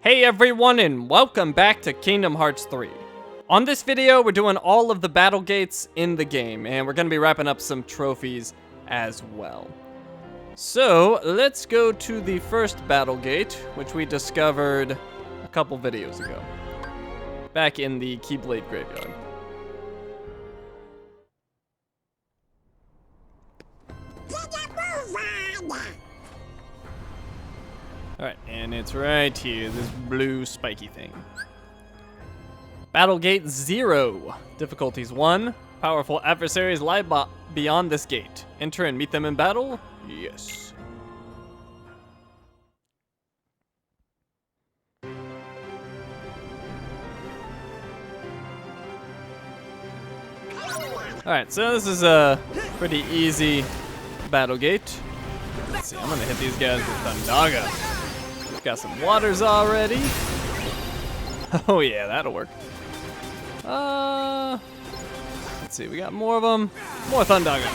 Hey everyone, and welcome back to Kingdom Hearts 3. On this video, we're doing all of the battle gates in the game, and we're going to be wrapping up some trophies as well. So, let's go to the first battle gate, which we discovered a couple videos ago, back in the Keyblade graveyard. Alright, and it's right here, this blue spiky thing. Battle Gate 0. Difficulties 1. Powerful adversaries lie beyond this gate. Enter and meet them in battle? Yes. Alright, so this is a pretty easy battle gate. Let's see, I'm gonna hit these guys with Thundaga. Got some waters already. Oh yeah, that'll work. Let's see, we got more of them. More Thundaga.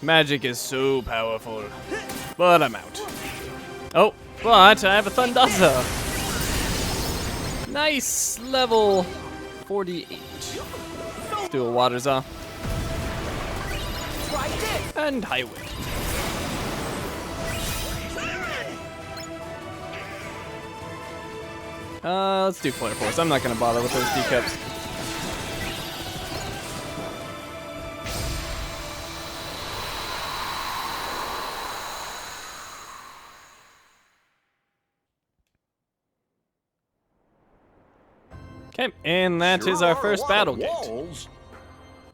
Magic is so powerful, but I'm out. Oh, but I have a Thundaza. Nice, level 48. Let's do a waters off. And highway. Let's do Flare Force. I'm not gonna bother with those decaps. Okay, and that is our first battle gate.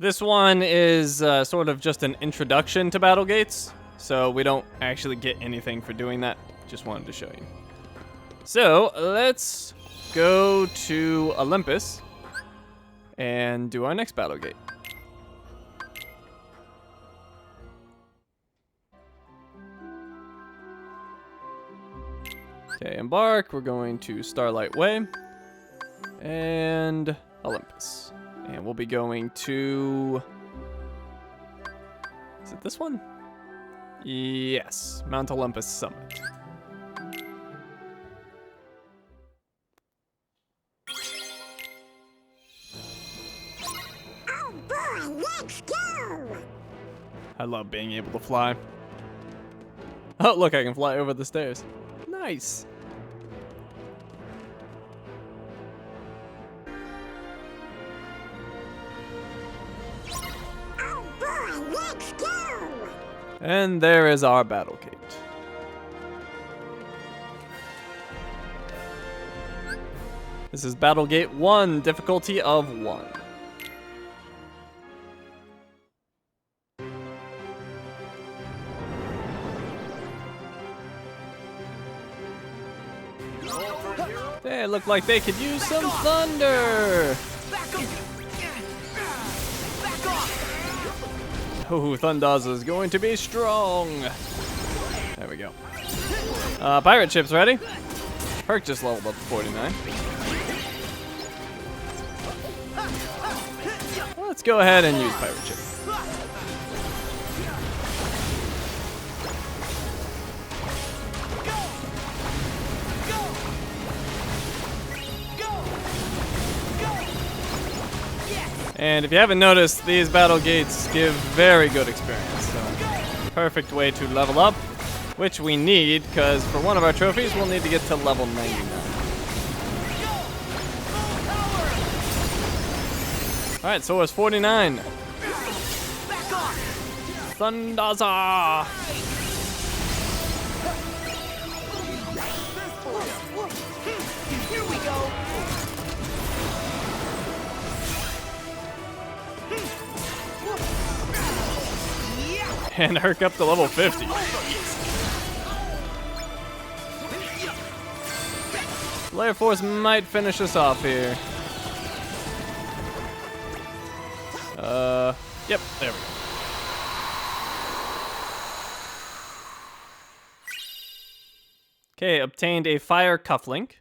This one is sort of just an introduction to battle gates, so we don't actually get anything for doing that. Just wanted to show you. So let's go to Olympus and do our next battle gate. Okay, embark. We're going to Starlight Way and Olympus. And we'll be going to... Is it this one? Yes, Mount Olympus Summit. Oh boy, let's go! I love being able to fly. Oh, look, I can fly over the stairs. Nice. Let's go! And there is our battle gate. This is Battle Gate 1, difficulty of 1. They look like they could use some thunder! Oh, Thundaza is going to be strong. There we go. Pirate ship's ready. Perk just leveled up to 49. Let's go ahead and use pirate ship. And if you haven't noticed, these battle gates give very good experience. So, perfect way to level up, which we need, because for one of our trophies, we'll need to get to level 99. Alright, so it's 49. Thundaza! Here we go! And Herc up to level 50. Flare Force might finish us off here. Yep, there we go. Okay, obtained a fire cufflink.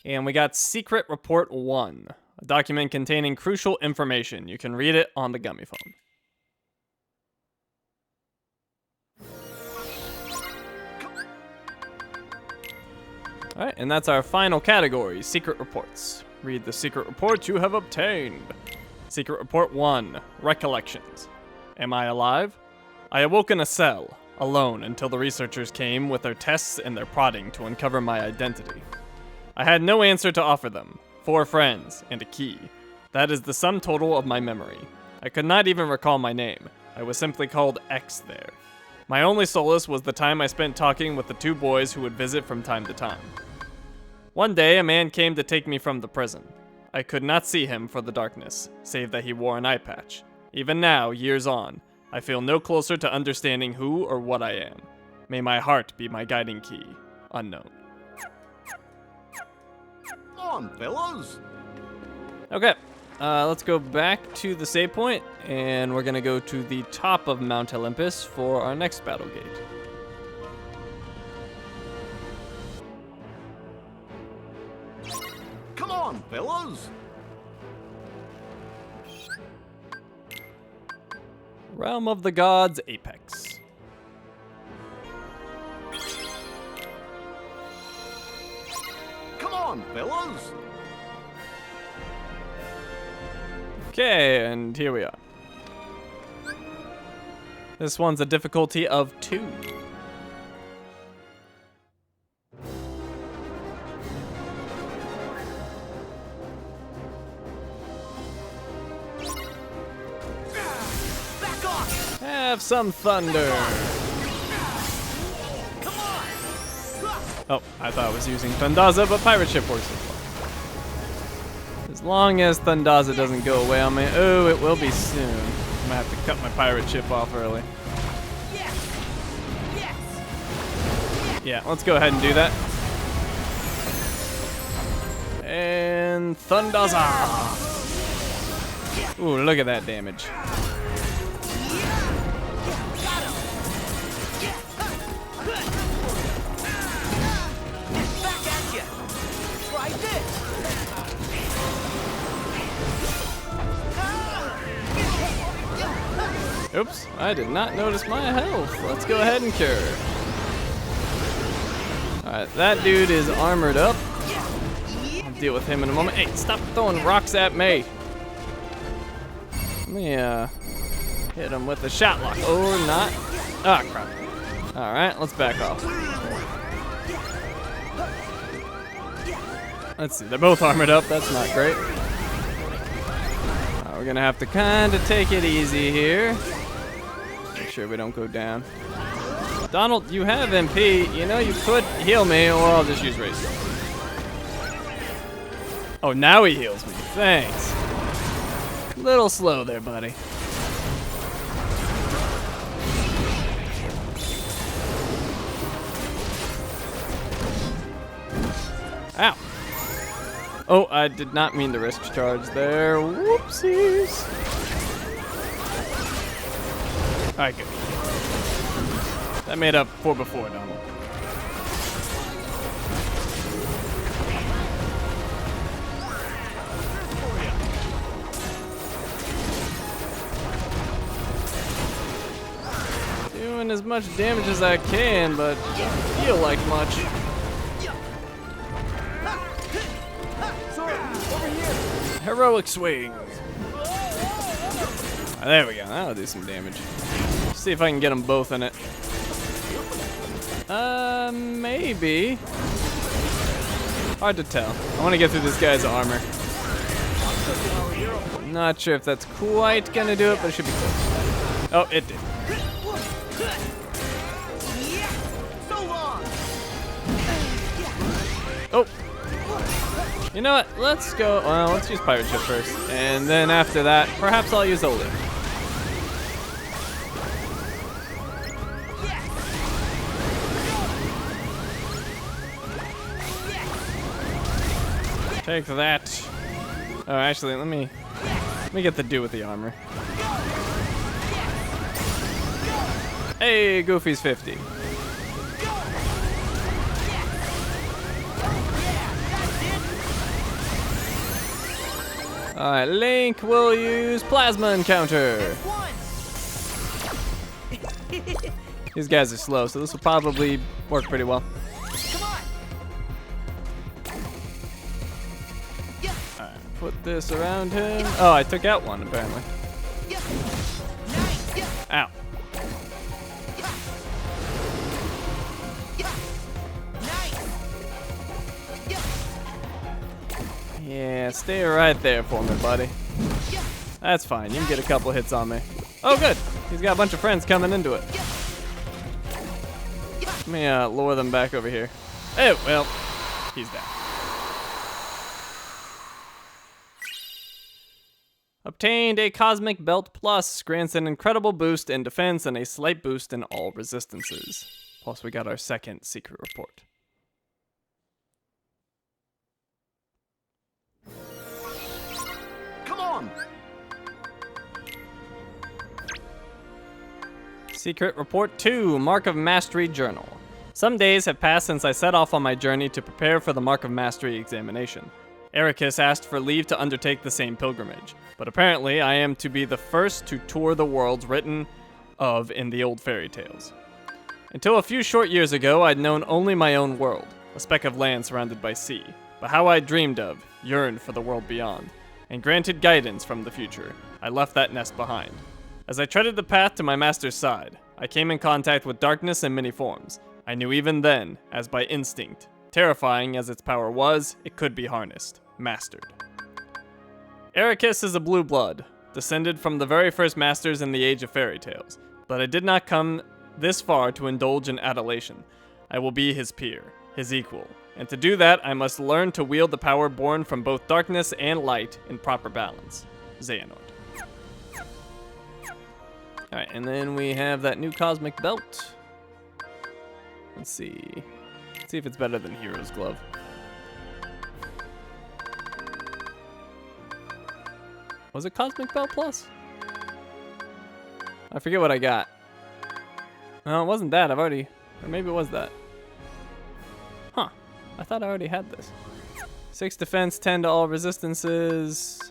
And we got Secret Report 1, a document containing crucial information. You can read it on the gummy phone. All right, and that's our final category, secret reports. Read the secret report you have obtained. Secret report 1, recollections. Am I alive? I awoke in a cell, alone, until the researchers came with their tests and their prodding to uncover my identity. I had no answer to offer them, 4 friends, and a key. That is the sum total of my memory. I could not even recall my name. I was simply called X there. My only solace was the time I spent talking with the 2 boys who would visit from time to time. One day, a man came to take me from the prison. I could not see him for the darkness, save that he wore an eye patch. Even now, years on, I feel no closer to understanding who or what I am. May my heart be my guiding key. Unknown. Come on, fellas. Okay, let's go back to the save point, and we're gonna go to the top of Mount Olympus for our next battle gate. Come on, fellas. Realm of the Gods, Apex. Come on, fellas. Okay, and here we are. This one's a difficulty of 2. Back off. Have some thunder. Come on. Oh, I thought I was using Thundaza, but pirate ship works as well. As long as Thundaza doesn't go away on me. Oh, it will be soon. I'm gonna have to cut my pirate ship off early. Yes. Yes. Yeah, let's go ahead and do that. And Thundaza. Ooh, look at that damage. Back at you. Try this. Oops, I did not notice my health. Let's go ahead and cure. Alright, that dude is armored up. I'll deal with him in a moment. Hey, stop throwing rocks at me. Let me hit him with the shot lock. Or not. Ah, crap. Alright, let's back off. Let's see, they're both armored up. That's not great. We're gonna have to kind of take it easy here. Make sure we don't go down. Donald, you have MP. You know you could heal me, or I'll just use race. Oh, now he heals me. Thanks. Little slow there, buddy. Ow. Oh, I did not mean to risk charge there. Whoopsies. Alright, good. That made up for before, Donald. Doing as much damage as I can, but don't feel like much. Heroic swing. There we go. That'll do some damage. See if I can get them both in it. Maybe. Hard to tell. I want to get through this guy's armor. Not sure if that's quite gonna do it, but it should be close. Oh, it did. Oh. You know what? Let's go. Well, let's use pirate ship first, and then after that, perhaps I'll use Oli. Take that. Oh, actually, let me get the dude with the armor. Hey, Goofy's 50. Alright, Link will use Plasma Encounter. These guys are slow, so this will probably work pretty well. put this around him. Oh, I took out one, apparently. Ow. Yeah, stay right there for me, buddy. That's fine. You can get a couple hits on me. Oh, good. He's got a bunch of friends coming into it. Let me lure them back over here. Oh, well, he's down. Obtained a Cosmic Belt Plus. Grants an incredible boost in defense and a slight boost in all resistances. Plus, we got our second secret report. Come on! Secret Report 2, Mark of Mastery Journal. Some days have passed since I set off on my journey to prepare for the Mark of Mastery examination. Ericus asked for leave to undertake the same pilgrimage, but apparently I am to be the first to tour the worlds written of in the old fairy tales. Until a few short years ago, I'd known only my own world, a speck of land surrounded by sea, but how I dreamed of, yearned for the world beyond, and granted guidance from the future, I left that nest behind. As I treaded the path to my master's side, I came in contact with darkness in many forms. I knew even then, as by instinct, terrifying as its power was, it could be harnessed, mastered. Ericus is a blue blood, descended from the very first masters in the age of fairy tales, but I did not come this far to indulge in adulation. I will be his peer, his equal, and to do that, I must learn to wield the power born from both darkness and light in proper balance. Xehanort. Alright, and then we have that new Cosmic Belt. Let's see. Let's see if it's better than Hero's Glove. Was it Cosmic Belt Plus? I forget what I got. No, it wasn't that. I've already... Or maybe it was that. Huh. I thought I already had this. 6 defense, 10 to all resistances.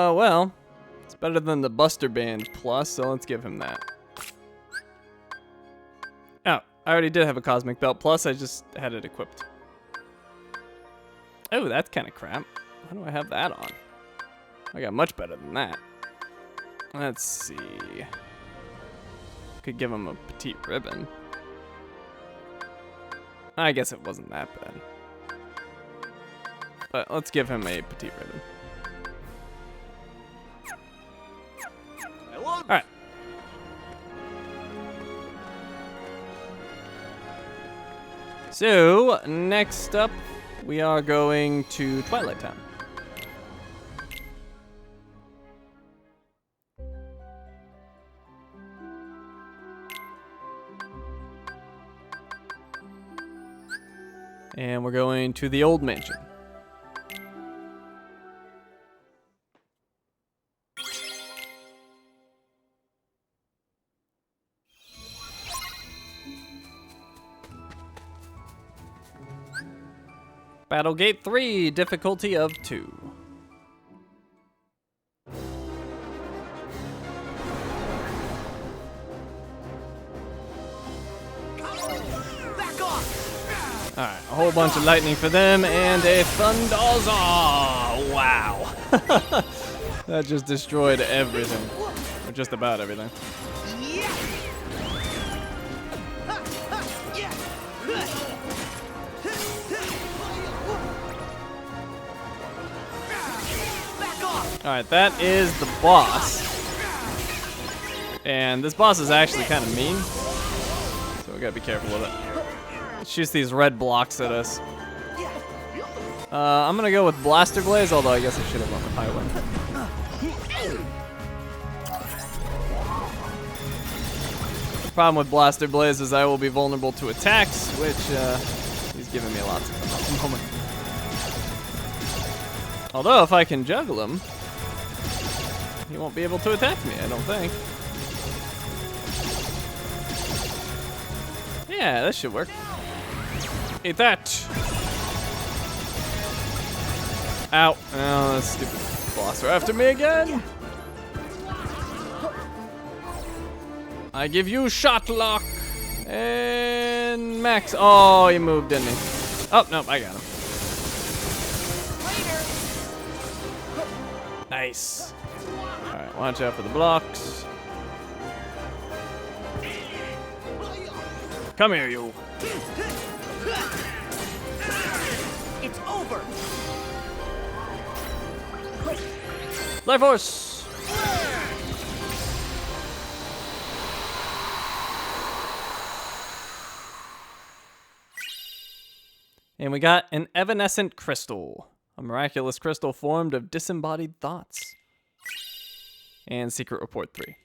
Well, it's better than the Buster Band Plus, so let's give him that. Oh, I already did have a Cosmic Belt Plus, I just had it equipped. Oh, that's kind of crap. Why do I have that on? I got much better than that. Let's see. Could give him a petite ribbon. I guess it wasn't that bad. But let's give him a petite ribbon. Alright. So, next up, we are going to Twilight Town. And we're going to the old mansion. Battlegate 3, difficulty of 2. Alright, a whole bunch of lightning for them, and a Thundaza! Wow. That just destroyed everything. Or just about everything. Alright, that is the boss. And this boss is actually kind of mean. So we gotta be careful with it. It shoots these red blocks at us. I'm gonna go with Blaster Blaze, although I guess I should have went with Highway. The problem with Blaster Blaze is I will be vulnerable to attacks, which he's giving me lots of them at the moment. Although if I can juggle him, he won't be able to attack me, I don't think. Yeah, that should work. Eat that! Ow. Oh, that stupid boss are after me again! I give you shot lock! And Max. Oh, he moved, didn't he? Oh, no, I got him. Nice. All right, watch out for the blocks. Come here, you. It's over. Life Force. And we got an evanescent crystal, a miraculous crystal formed of disembodied thoughts. And Secret Report 3.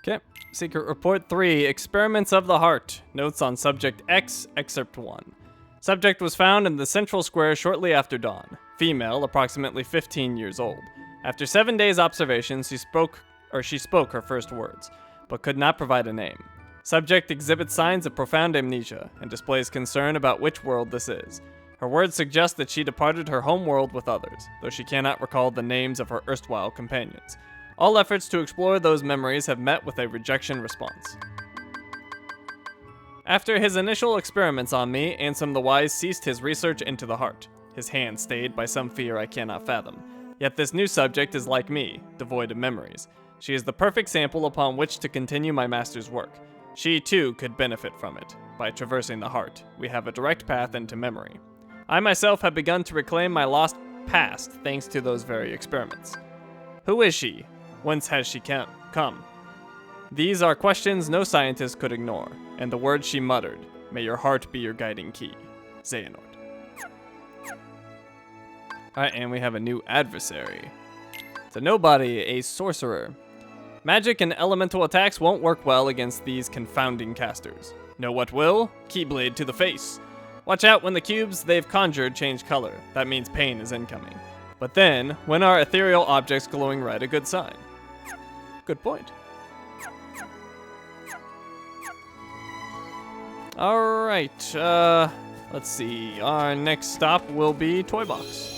Okay, Secret Report 3, Experiments of the Heart. Notes on Subject X, Excerpt 1. Subject was found in the central square shortly after dawn. Female, approximately 15 years old. After 7 days' observation, she spoke her first words, but could not provide a name. Subject exhibits signs of profound amnesia and displays concern about which world this is. Her words suggest that she departed her home world with others, though she cannot recall the names of her erstwhile companions. All efforts to explore those memories have met with a rejection response. After his initial experiments on me, Ansem the Wise ceased his research into the heart, his hand stayed by some fear I cannot fathom. Yet this new subject is like me, devoid of memories. She is the perfect sample upon which to continue my master's work. She, too, could benefit from it. By traversing the heart, we have a direct path into memory. I myself have begun to reclaim my lost past thanks to those very experiments. Who is she? Whence has she come? These are questions no scientist could ignore, and the words she muttered, "May your heart be your guiding key." Xehanort. Alright, and we have a new adversary. It's a nobody, a sorcerer. Magic and elemental attacks won't work well against these confounding casters. Know what will? Keyblade to the face. Watch out when the cubes they've conjured change color. That means pain is incoming. But then, when are ethereal objects glowing red a good sign? Good point. Alright, let's see. Our next stop will be Toy Box.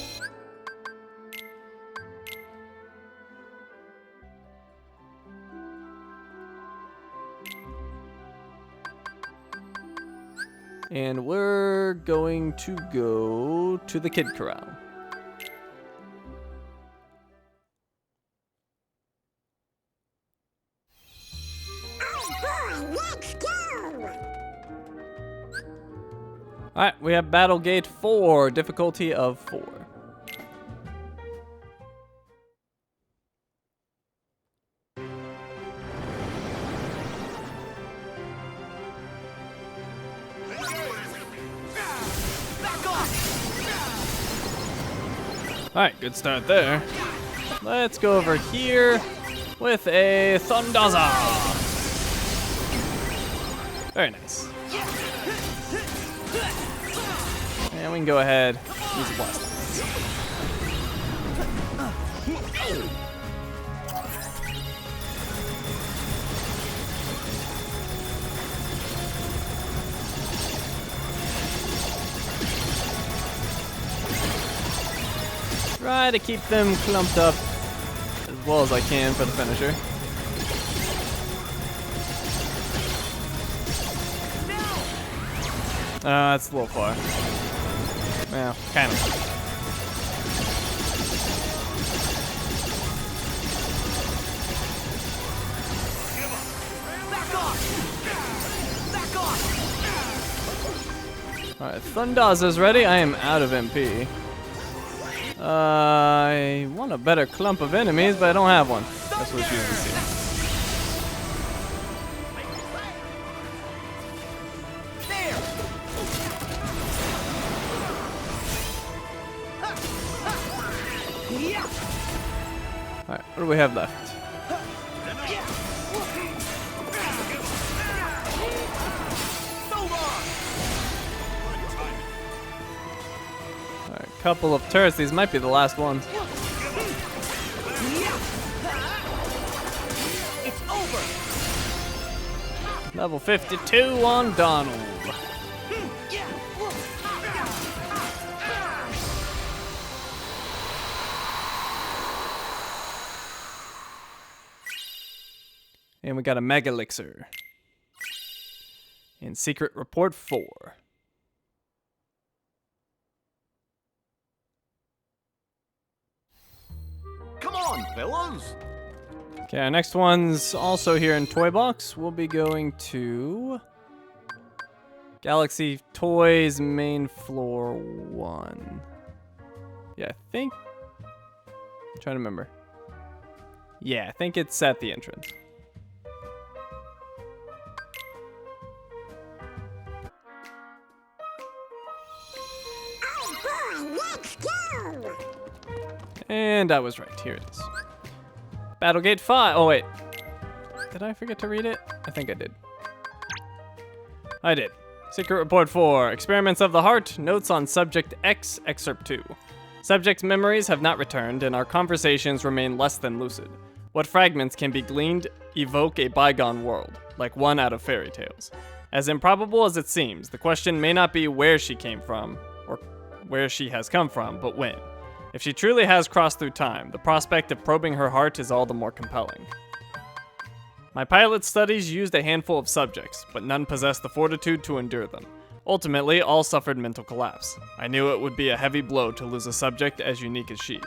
And we're going to go to the Kid Corral. Oh boy, let's go! Alright, we have Battlegate 4, difficulty of 4. Alright, good start there. Let's go over here with a Thundaza. Very nice. And we can go ahead, use a blast. Try to keep them clumped up as well as I can for the finisher. That's a little far. Well, kind of. Alright, Thundaza's ready. I am out of MP. I want a better clump of enemies, but I don't have one. That's what you usually see. Alright, what do we have left? Alright, couple of turrets. These might be the last ones. It's over. Level 52 on Donald. And we got a Mega Elixir. And Secret Report 4. Come on, fellas. Okay, our next one's also here in Toy Box. We'll be going to Galaxy Toys main floor 1. Yeah, I think. I'm trying to remember. Yeah, I think it's at the entrance. Oh boy, let's go! And I was right. Here it is. Battlegate 5. Oh, wait. Did I forget to read it? I think I did. I did. Secret Report 4. Experiments of the Heart. Notes on Subject X, Excerpt 2. Subject's memories have not returned, and our conversations remain less than lucid. What fragments can be gleaned evoke a bygone world, like one out of fairy tales. As improbable as it seems, the question may not be where she came from, or where she has come from, but when. If she truly has crossed through time, the prospect of probing her heart is all the more compelling. My pilot studies used a handful of subjects, but none possessed the fortitude to endure them. Ultimately, all suffered mental collapse. I knew it would be a heavy blow to lose a subject as unique as she.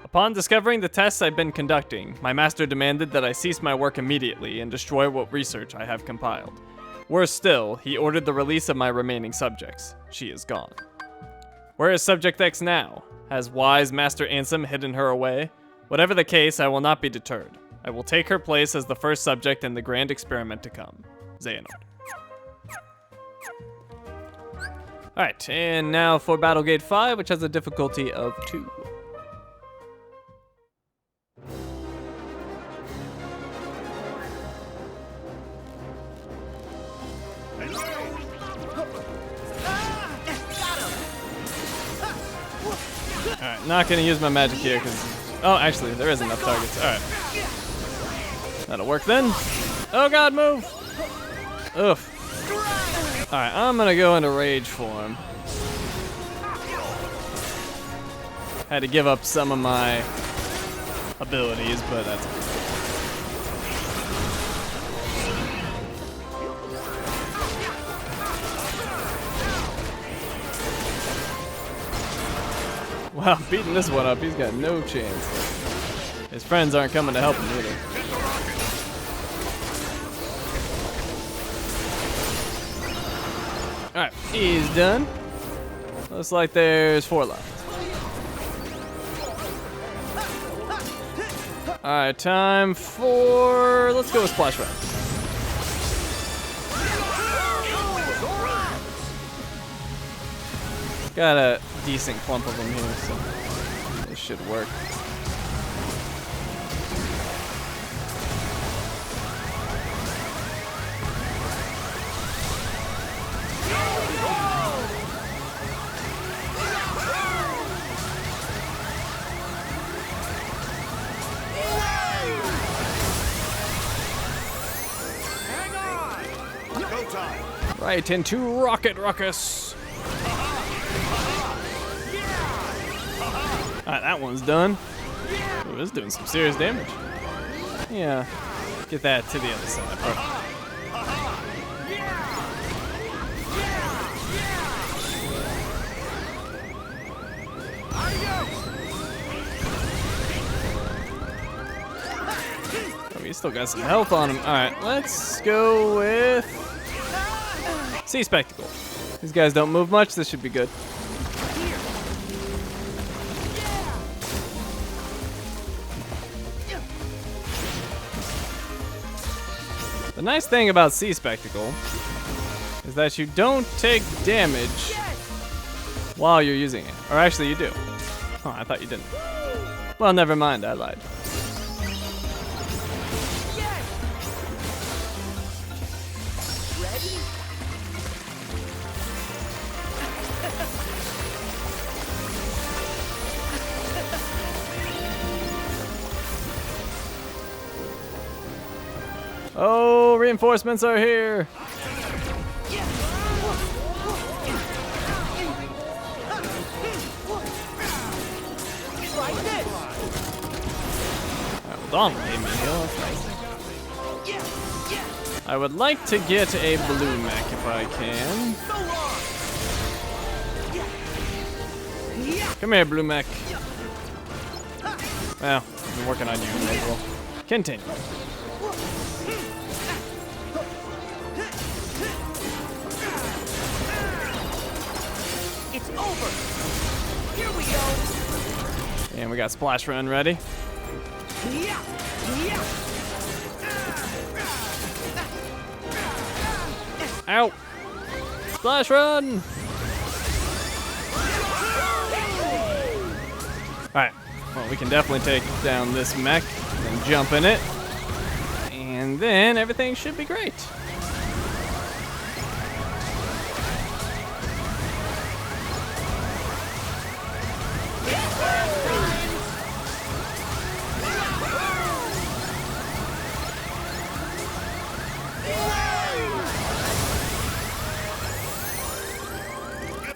Upon discovering the tests I've been conducting, my master demanded that I cease my work immediately and destroy what research I have compiled. Worse still, he ordered the release of my remaining subjects. She is gone. Where is Subject X now? Has wise Master Ansem hidden her away? Whatever the case, I will not be deterred. I will take her place as the first subject in the grand experiment to come. Xehanort. Alright, and now for Battlegate 5, which has a difficulty of 2. Alright, not gonna use my magic here because... Oh, actually, there is enough targets. Alright. That'll work then. Oh god, move! Oof. Alright, I'm gonna go into rage form. Had to give up some of my abilities, but that's okay. Wow, beating this one up, he's got no chance. His friends aren't coming to help him either. Alright, he's done. Looks like there's 4 left. Alright, time for... Let's go with Splash Ride. Got a decent clump of them here, so this should work. Right into Rocket Ruckus. Alright, that one's done. Ooh, this is doing some serious damage. Yeah, get that to the other side. Perfect. Oh, he's still got some health on him. Alright, let's go with Sea Spectacle. These guys don't move much, this should be good. The nice thing about Sea Spectacle is that you don't take damage while you're using it. Or actually you do. Oh, I thought you didn't. Well, never mind, I lied. Oh, reinforcements are here. Alright, well, Donald gave me a heal. That's nice. I would like to get a blue mech if I can. Come here, blue mech. Well, I've been working on you, may as well. Continue. It's over. Here we go. And we got Splash Run ready. Ow! Splash Run! Alright, well, we can definitely take down this mech and jump in it. And then everything should be great.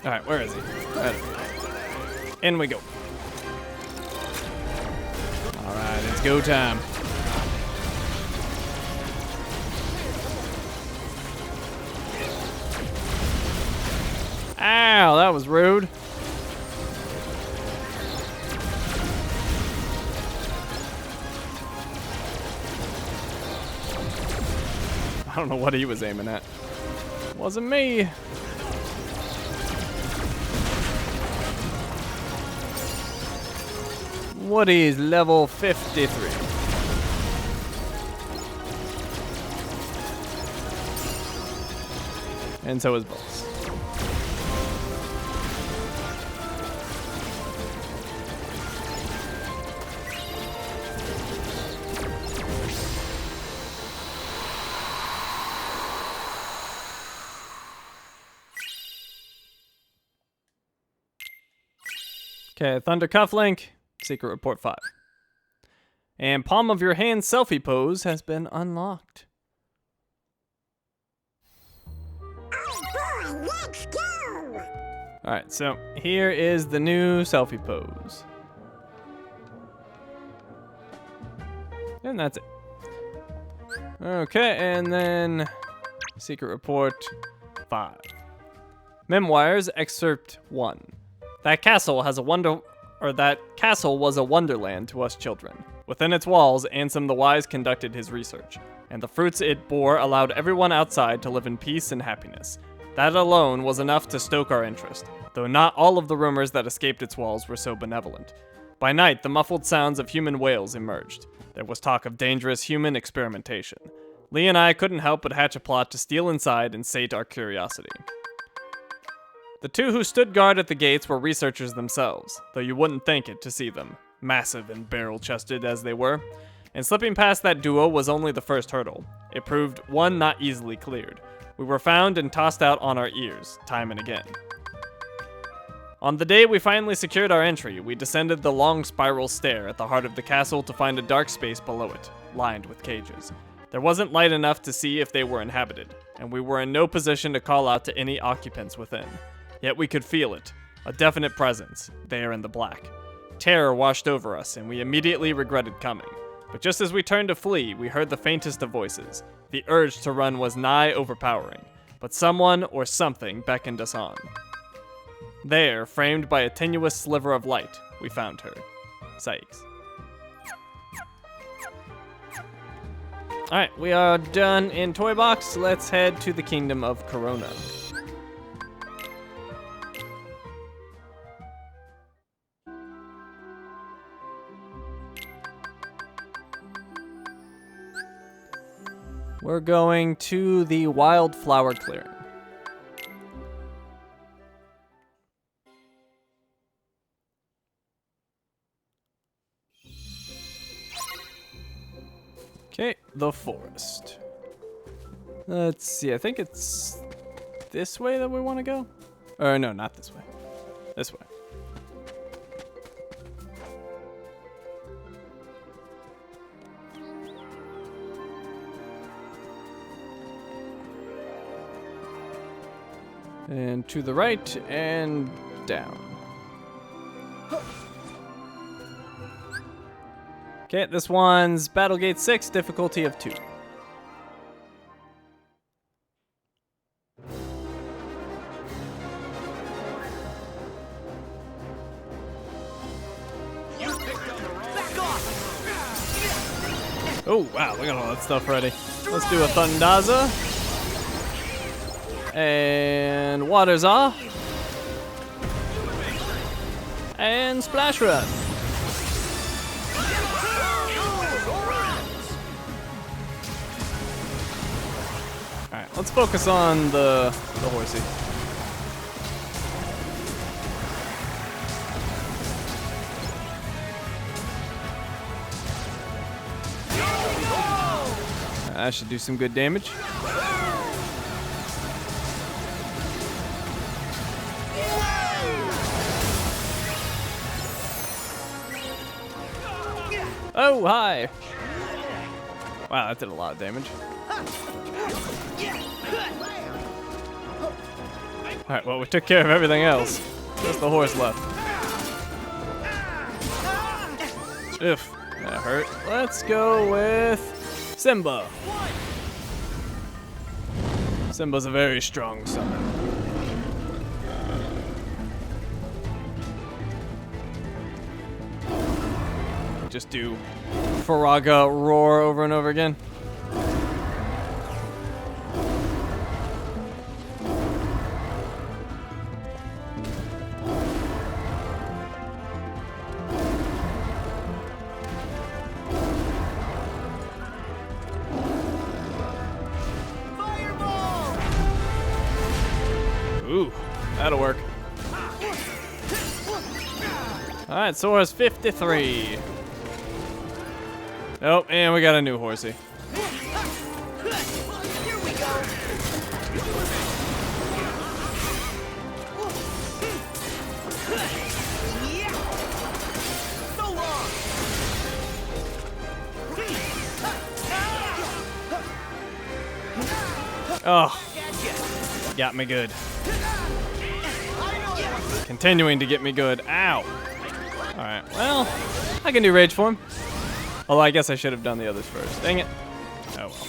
Alright, where is he? In we go. Alright, it's go time. Ow, that was rude. I don't know what he was aiming at. Wasn't me. Woody's level 53. And so is Buzz. Okay, Thunder Cufflink. Secret Report 5. And palm of your hand selfie pose has been unlocked. Oh boy, let's go! Alright, so here is the new selfie pose. And that's it. Okay, and then Secret Report 5. Memoirs, Excerpt 1. That castle was a wonderland to us children. Within its walls, Ansem the Wise conducted his research, and the fruits it bore allowed everyone outside to live in peace and happiness. That alone was enough to stoke our interest, though not all of the rumors that escaped its walls were so benevolent. By night, the muffled sounds of human wails emerged. There was talk of dangerous human experimentation. Lee and I couldn't help but hatch a plot to steal inside and sate our curiosity. The two who stood guard at the gates were researchers themselves, though you wouldn't think it to see them, massive and barrel-chested as they were. And slipping past that duo was only the first hurdle. It proved one not easily cleared. We were found and tossed out on our ears, time and again. On the day we finally secured our entry, we descended the long spiral stair at the heart of the castle to find a dark space below it, lined with cages. There wasn't light enough to see if they were inhabited, and we were in no position to call out to any occupants within. Yet we could feel it, a definite presence, there in the black. Terror washed over us, and we immediately regretted coming. But just as we turned to flee, we heard the faintest of voices. The urge to run was nigh overpowering, but someone or something beckoned us on. There, framed by a tenuous sliver of light, we found her. Sykes. Alright, we are done in Toy Box. Let's head to the Kingdom of Corona. We're going to the Wildflower Clearing. Okay, the forest. Let's see, I think it's this way that we want to go? Or no, not this way. This way. And to the right and down. Okay, this one's Battlegate 6, difficulty of 2. Oh, wow, look at all that stuff ready. Let's do a Thundaza. And Water's Off. And Splash Run. Alright, let's focus on the horsey. That should do some good damage. Oh, hi! Wow, that did a lot of damage. Alright, well, we took care of everything else. Just the horse left. Oof, that hurt. Let's go with Simba. Simba's a very strong summon. Just do Faraga roar over and over again. Ooh, that'll work. All right, Sora's 53. Oh, and we got a new horsey. Here we go. So long. Oh, got me good. Continuing to get me good. Ow. All right, well, I can do Rage Form. Although I guess I should have done the others first. Dang it. Oh well.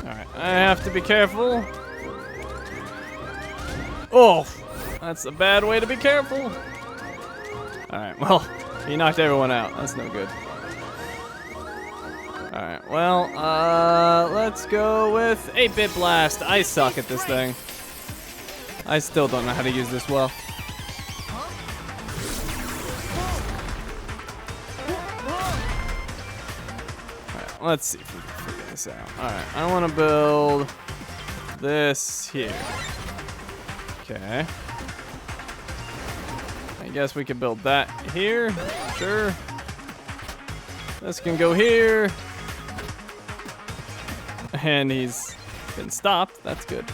Alright, I have to be careful. Oh, that's a bad way to be careful. Alright, well, he knocked everyone out. That's no good. Alright, well, let's go with 8-Bit Blast. I suck at this thing. I still don't know how to use this well. Alright, let's see if we can figure this out. Alright, I want to build this here. Okay. I guess we could build that here. Sure. This can go here. And he's been stopped. That's good.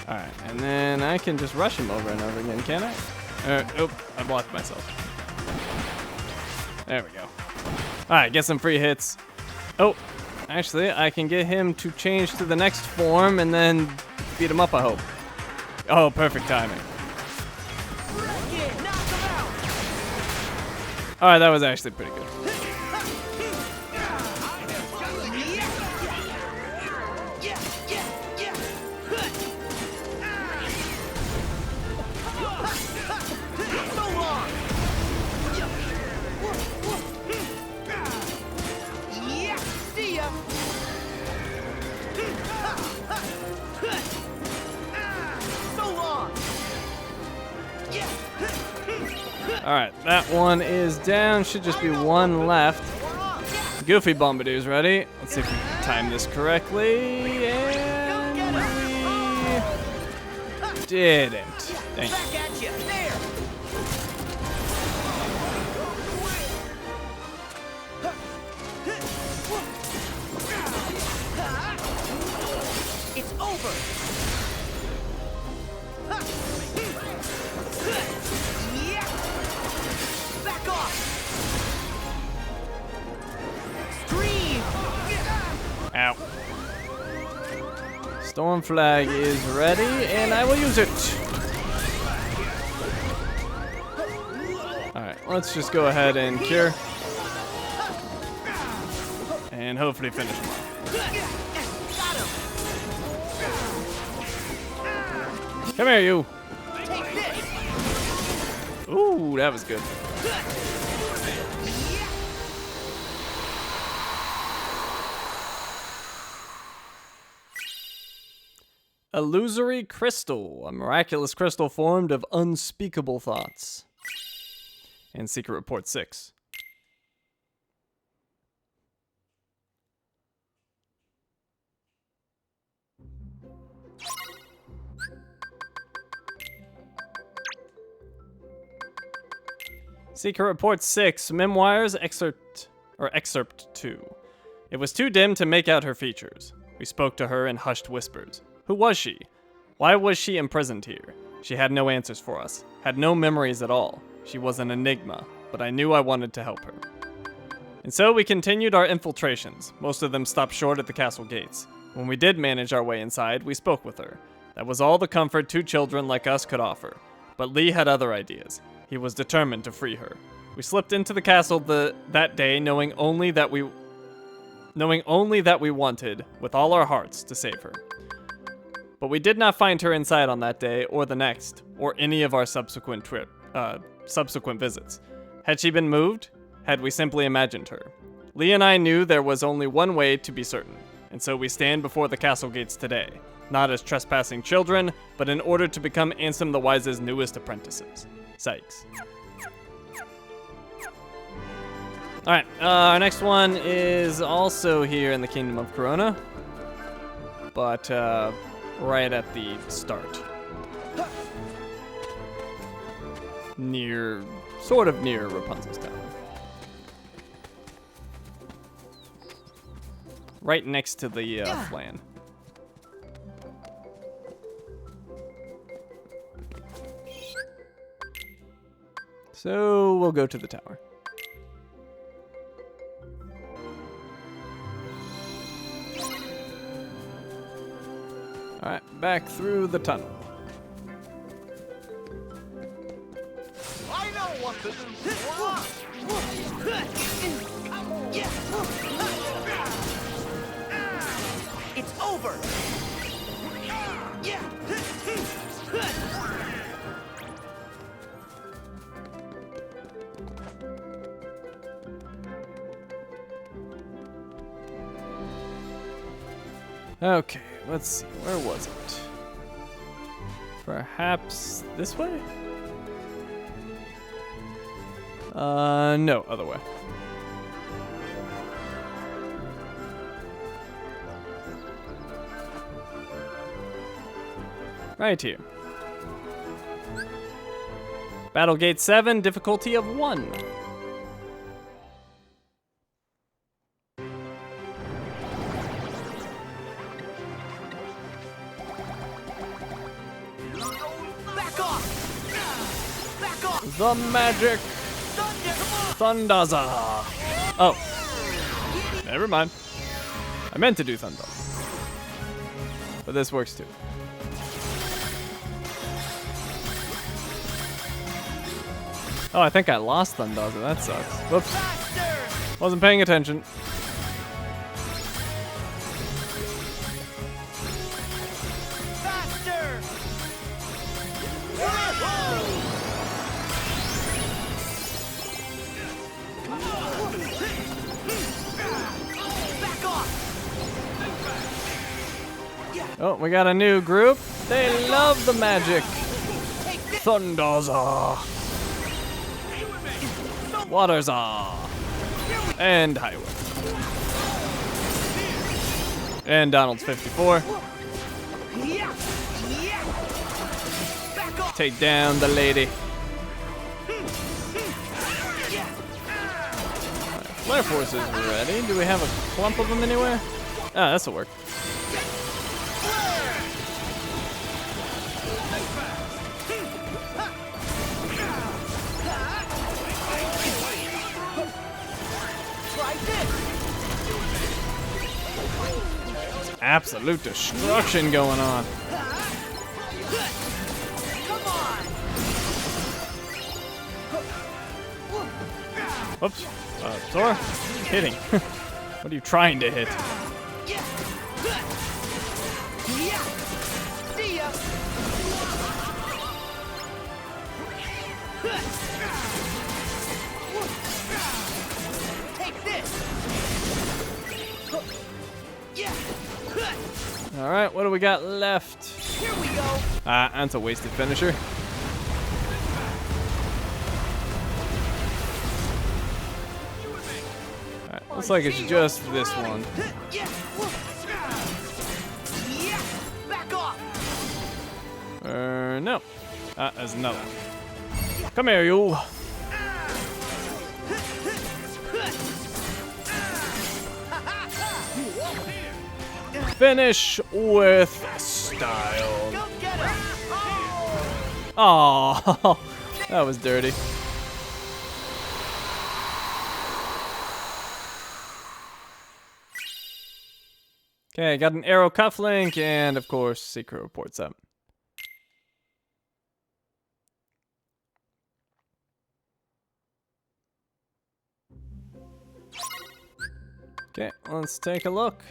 Alright, and then I can just rush him over and over again, can I? Oh, I blocked myself. There we go. Alright, get some free hits. Oh, actually, I can get him to change to the next form and then beat him up, I hope. Oh, perfect timing. Alright, that was actually pretty good. Alright, that one is down. Should just be one left. Goofy Bombadoo's ready. Let's see if we can time this correctly. And we didn't. Dang it. It's over. Back off. Scream. Ow. Storm Flag is ready, and I will use it. Alright, let's just go ahead and cure. and hopefully finish him off. Got him. Come here, you. Take this. Ooh, that was good. Illusory crystal, a miraculous crystal formed of unspeakable thoughts. And Secret Report 6. Secret Report 6, Memoirs, Excerpt 2. It was too dim to make out her features. We spoke to her in hushed whispers. Who was she? Why was she imprisoned here? She had no answers for us, had no memories at all. She was an enigma, but I knew I wanted to help her. And so we continued our infiltrations. Most of them stopped short at the castle gates. When we did manage our way inside, we spoke with her. That was all the comfort two children like us could offer. But Lee had other ideas. He was determined to free her. We slipped into the castle that day knowing only that we wanted, with all our hearts, to save her. But we did not find her inside on that day, or the next, or any of our subsequent visits. Had she been moved? Had we simply imagined her? Lee and I knew there was only one way to be certain, and so we stand before the castle gates today, not as trespassing children, but in order to become Ansem the Wise's newest apprentices. Sykes. Alright, our next one is also here in the Kingdom of Corona, but right at the start. Sort of near Rapunzel's tower. Right next to the flan. So we'll go to the tower. Alright, back through the tunnel. I know what to do. It's over. Okay, let's see. Where was it? Perhaps this way? No, other way. Right here. Battlegate 7, difficulty of 1. Back off. Back off. The magic Thundaza. Oh. Never mind. I meant to do Thunder. But this works too. Oh, I think I lost Thundaza. That sucks. Whoops. Faster. Wasn't paying attention. Faster. Back off. Oh, we got a new group. They love the magic. Take this. Thundaza. Waterza. And Highway. And Donald's 54. Yeah. Back off. Take down the lady. Flare Force is ready. Do we have a clump of them anywhere? Ah, this'll work. Try this. Absolute destruction going on. Come on. Whoops. Sora? Hitting. What are you trying to hit? Yeah. Yeah. See ya. Take this. Yeah. All right, what do we got left? Here we go. Ah, that's a wasted finisher. All right, looks like it's just this one. Yeah. Yeah. Back off. No. Ah, there's another one. Come here, you. Finish with style. Go get him. Oh, that was dirty. Okay, got an arrow cufflink, and of course, secret reports up. Okay, let's take a look.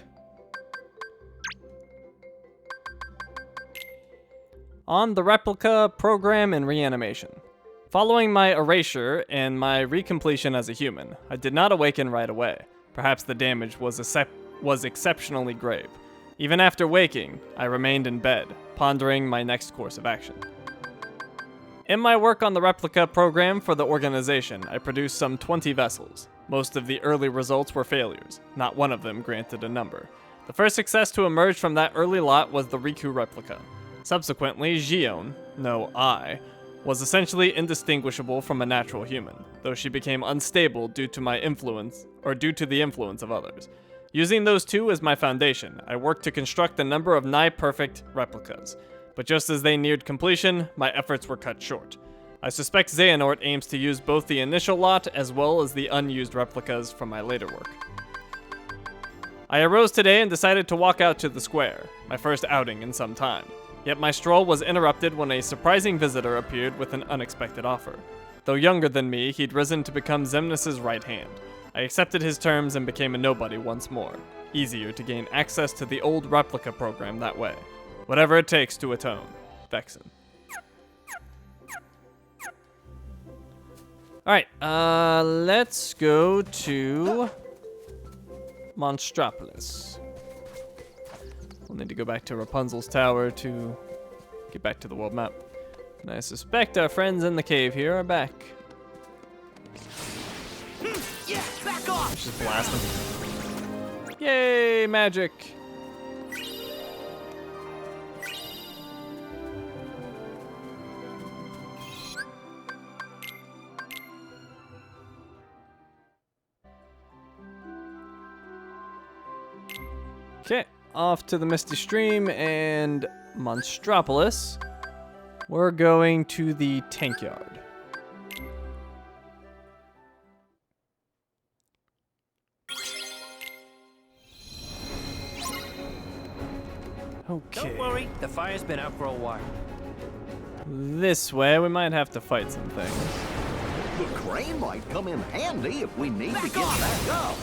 On the replica, program, and reanimation. Following my erasure and my recompletion as a human, I did not awaken right away. Perhaps the damage was exceptionally grave. Even after waking, I remained in bed, pondering my next course of action. In my work on the replica program for the organization, I produced some 20 vessels. Most of the early results were failures, not one of them granted a number. The first success to emerge from that early lot was the Riku replica. Subsequently, Gion, no I, was essentially indistinguishable from a natural human, though she became unstable due to the influence of others. Using those two as my foundation, I worked to construct a number of nigh-perfect replicas. But just as they neared completion, my efforts were cut short. I suspect Xehanort aims to use both the initial lot as well as the unused replicas from my later work. I arose today and decided to walk out to the square, my first outing in some time. Yet my stroll was interrupted when a surprising visitor appeared with an unexpected offer. Though younger than me, he'd risen to become Xemnas' right hand. I accepted his terms and became a nobody once more. Easier to gain access to the old replica program that way. Whatever it takes to atone. Vexen. Alright, let's go to Monstropolis. We'll need to go back to Rapunzel's tower to get back to the world map. And I suspect our friends in the cave here are back. Yeah, back off. Let's just blast them. Yay, magic! Okay, off to the Misty Stream and Monstropolis. We're going to the tank yard. Okay. Don't worry, the fire's been out for a while. This way, we might have to fight some things. The crane might come in handy if we need to get back up.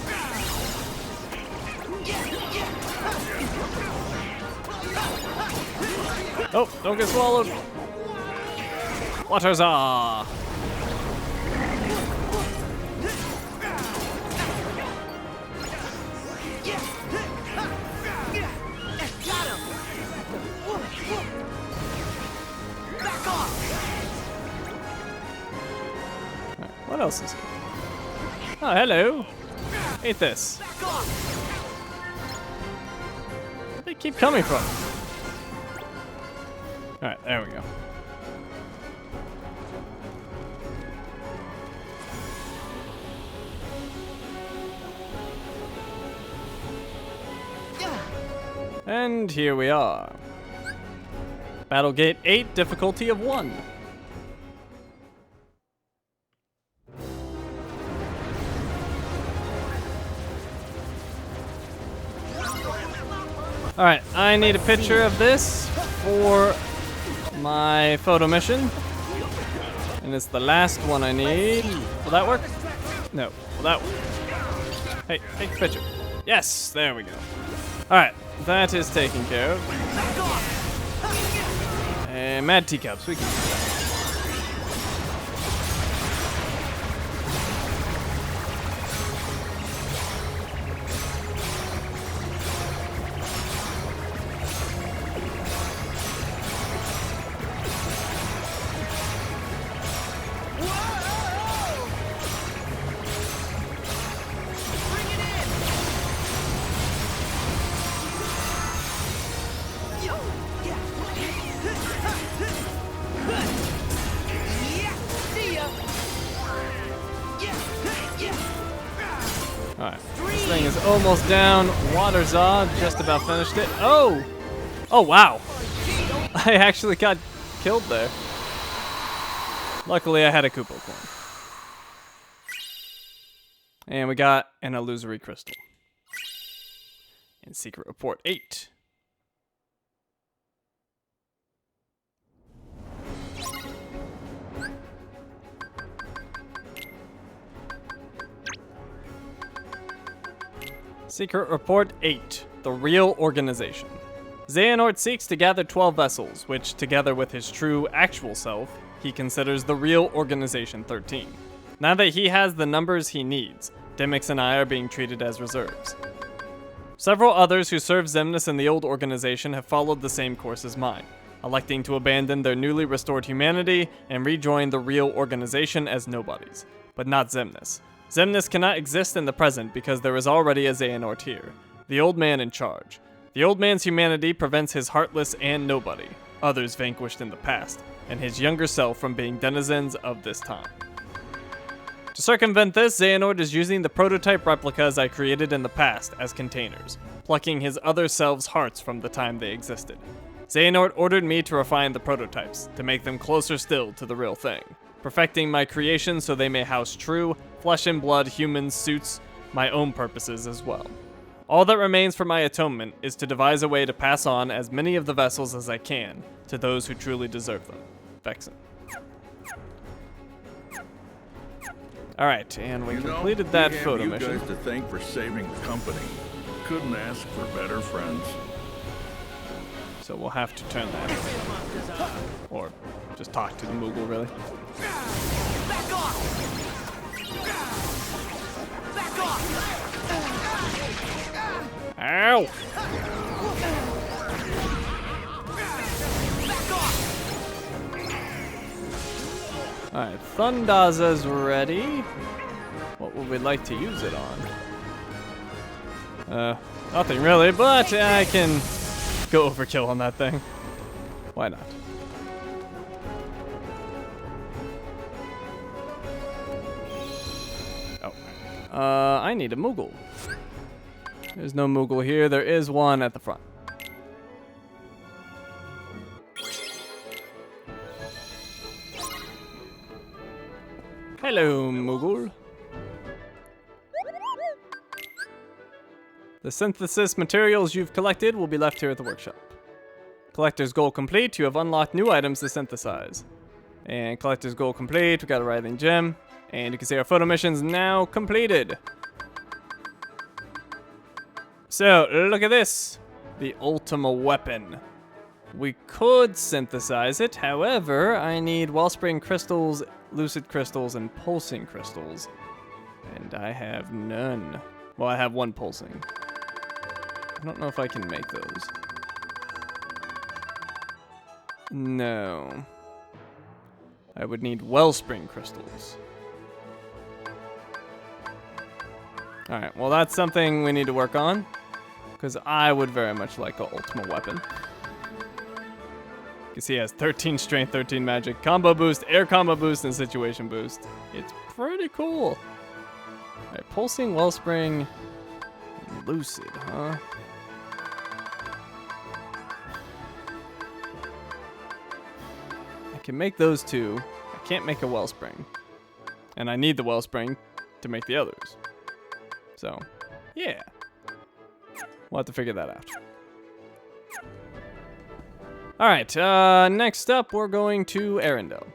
Oh, don't get swallowed. Waters are. What else is here? Oh, hello. Eat this. Where do they keep coming from? Alright, there we go. And here we are. Battlegate 8, difficulty of 1. Alright, I need a picture of this for my photo mission. And it's the last one I need. Will that work? No. Will that work? Hey, take a picture. Yes, there we go. Alright, that is taken care of. Back off! And mad teacups, we can do that. Bring it in! Yo! Yeah! Yeah! See ya! Yeah! Yeah! Alright, this thing is almost down. Water Zod just about finished it. Oh! Oh, wow. I actually got killed there. Luckily, I had a Koopa coin. And we got an illusory crystal. And Secret Report 8. Secret Report 8, The Real Organization. Xehanort seeks to gather 12 vessels, which, together with his true, actual self, he considers the real Organization 13. Now that he has the numbers he needs, Dimix and I are being treated as reserves. Several others who served Xemnas in the old organization have followed the same course as mine, electing to abandon their newly restored humanity and rejoin the real organization as nobodies. But not Xemnas. Xemnas cannot exist in the present because there is already a Xehanort here, the old man in charge. The old man's humanity prevents his heartless and nobody, others vanquished in the past, and his younger self from being denizens of this time. To circumvent this, Xehanort is using the prototype replicas I created in the past as containers, plucking his other selves' hearts from the time they existed. Xehanort ordered me to refine the prototypes, to make them closer still to the real thing, perfecting my creations so they may house true, flesh and blood human suits my own purposes as well. All that remains for my atonement is to devise a way to pass on as many of the vessels as I can to those who truly deserve them. Vexen. Alright, and we completed that photo mission. You guys to thank for saving the company. Couldn't ask for better friends. So we'll have to turn that. Or just talk to the Moogle, really. Back off! Back off! Ow! Back off! Alright, Thundaza's ready. What would we like to use it on? Nothing really, but I can go overkill on that thing. Why not? Oh. I need a Moogle. There's no Moogle here. There is one at the front. Hello, Moogle. The synthesis materials you've collected will be left here at the workshop. Collector's goal complete. You have unlocked new items to synthesize. And collector's goal complete. We got a writhing gem. And you can see our photo mission's now completed. So, look at this. The Ultima weapon. We could synthesize it. However, I need Wellspring crystals, lucid crystals, and pulsing crystals. And I have none. Well, I have one pulsing. I don't know if I can make those. No. I would need Wellspring crystals. Alright, well that's something we need to work on. Because I would very much like an Ultima weapon. You can see he has 13 strength, 13 magic, combo boost, air combo boost, and situation boost. It's pretty cool. Alright, pulsing, Wellspring, lucid, huh? I can make those two. I can't make a Wellspring. And I need the Wellspring to make the others. So, yeah. We'll have to figure that out. Alright, next up we're going to Arendelle.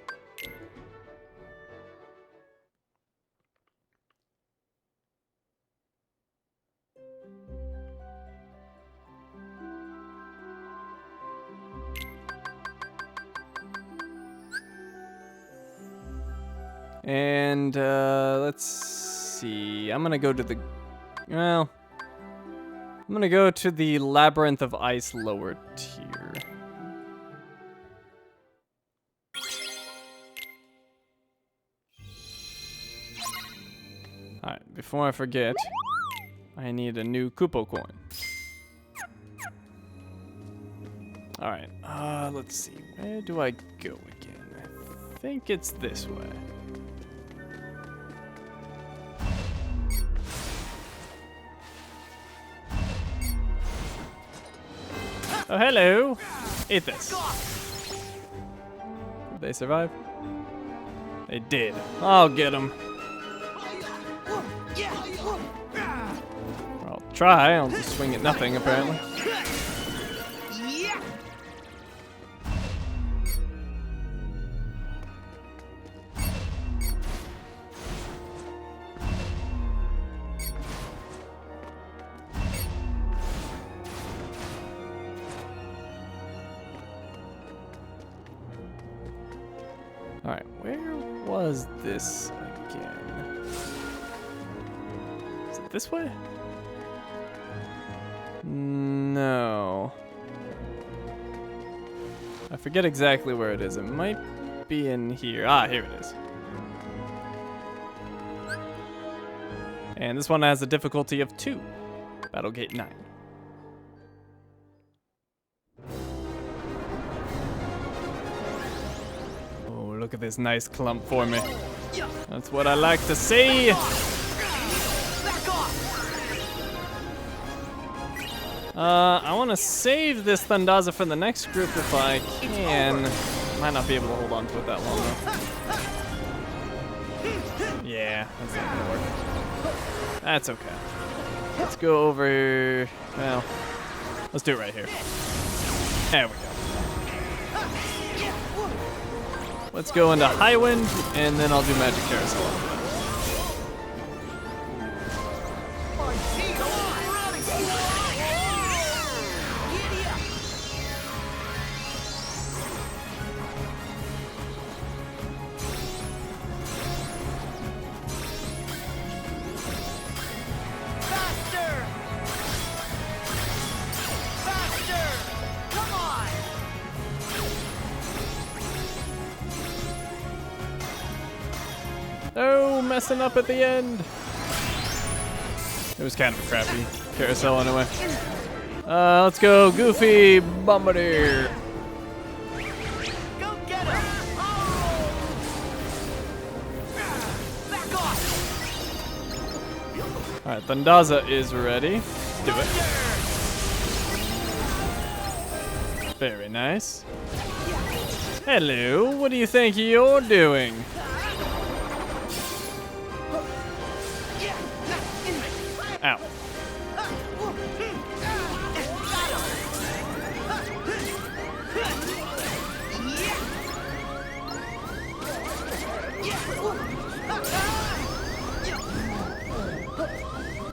And let's see. I'm gonna go to the, well, I'm gonna go to the Labyrinth of Ice lower tier. Alright, before I forget, I need a new Kupo coin. Alright, let's see. Where do I go again? I think it's this way. Oh, hello! Eat this. Did they survive? They did. I'll get them. I'll try. I'll just swing at nothing, apparently. Alright, where was this again? Is it this way? No. I forget exactly where it is. It might be in here. Ah, here it is. And this one has a difficulty of 2. Battlegate 9. Look at this nice clump for me. That's what I like to see. I want to save this Thundaza for the next group if I can. Might not be able to hold on to it that long though. Yeah, that's not gonna work. That's okay. Let's go over. Well, let's do it right here. There we go. Let's go into High Wind, and then I'll do Magic Carousel. Oh, messing up at the end. It was kind of a crappy carousel anyway. Let's go Goofy Bombardier. Go get him! Oh! Back off! Alright, Thundaza is ready. Do it. Very nice. Hello, what do you think you're doing? Ow.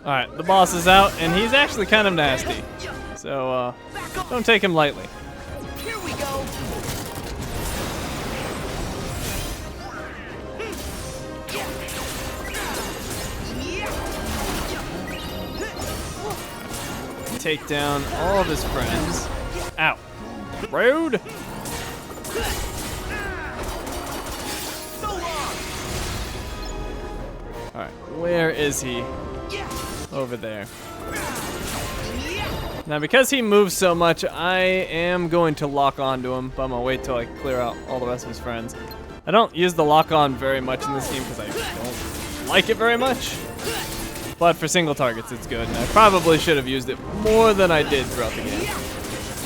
Alright, the boss is out, and he's actually kind of nasty. So, don't take him lightly. Here we go! Take down all of his friends. Ow. Rude. Alright, where is he? Over there. Now, because he moves so much, I am going to lock onto him, but I'm going to wait till I clear out all the rest of his friends. I don't use the lock on very much in this game because I don't like it very much. But for single targets, it's good, and I probably should have used it more than I did throughout the game.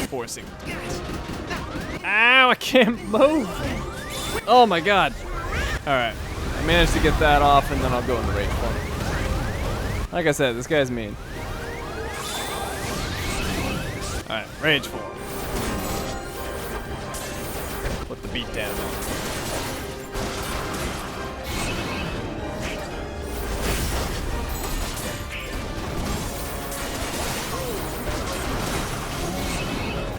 For single targets. Ow, I can't move! Oh my god. Alright, I managed to get that off, and then I'll go in the rage form. Like I said, this guy's mean. Alright, rage form. Put the beat down on.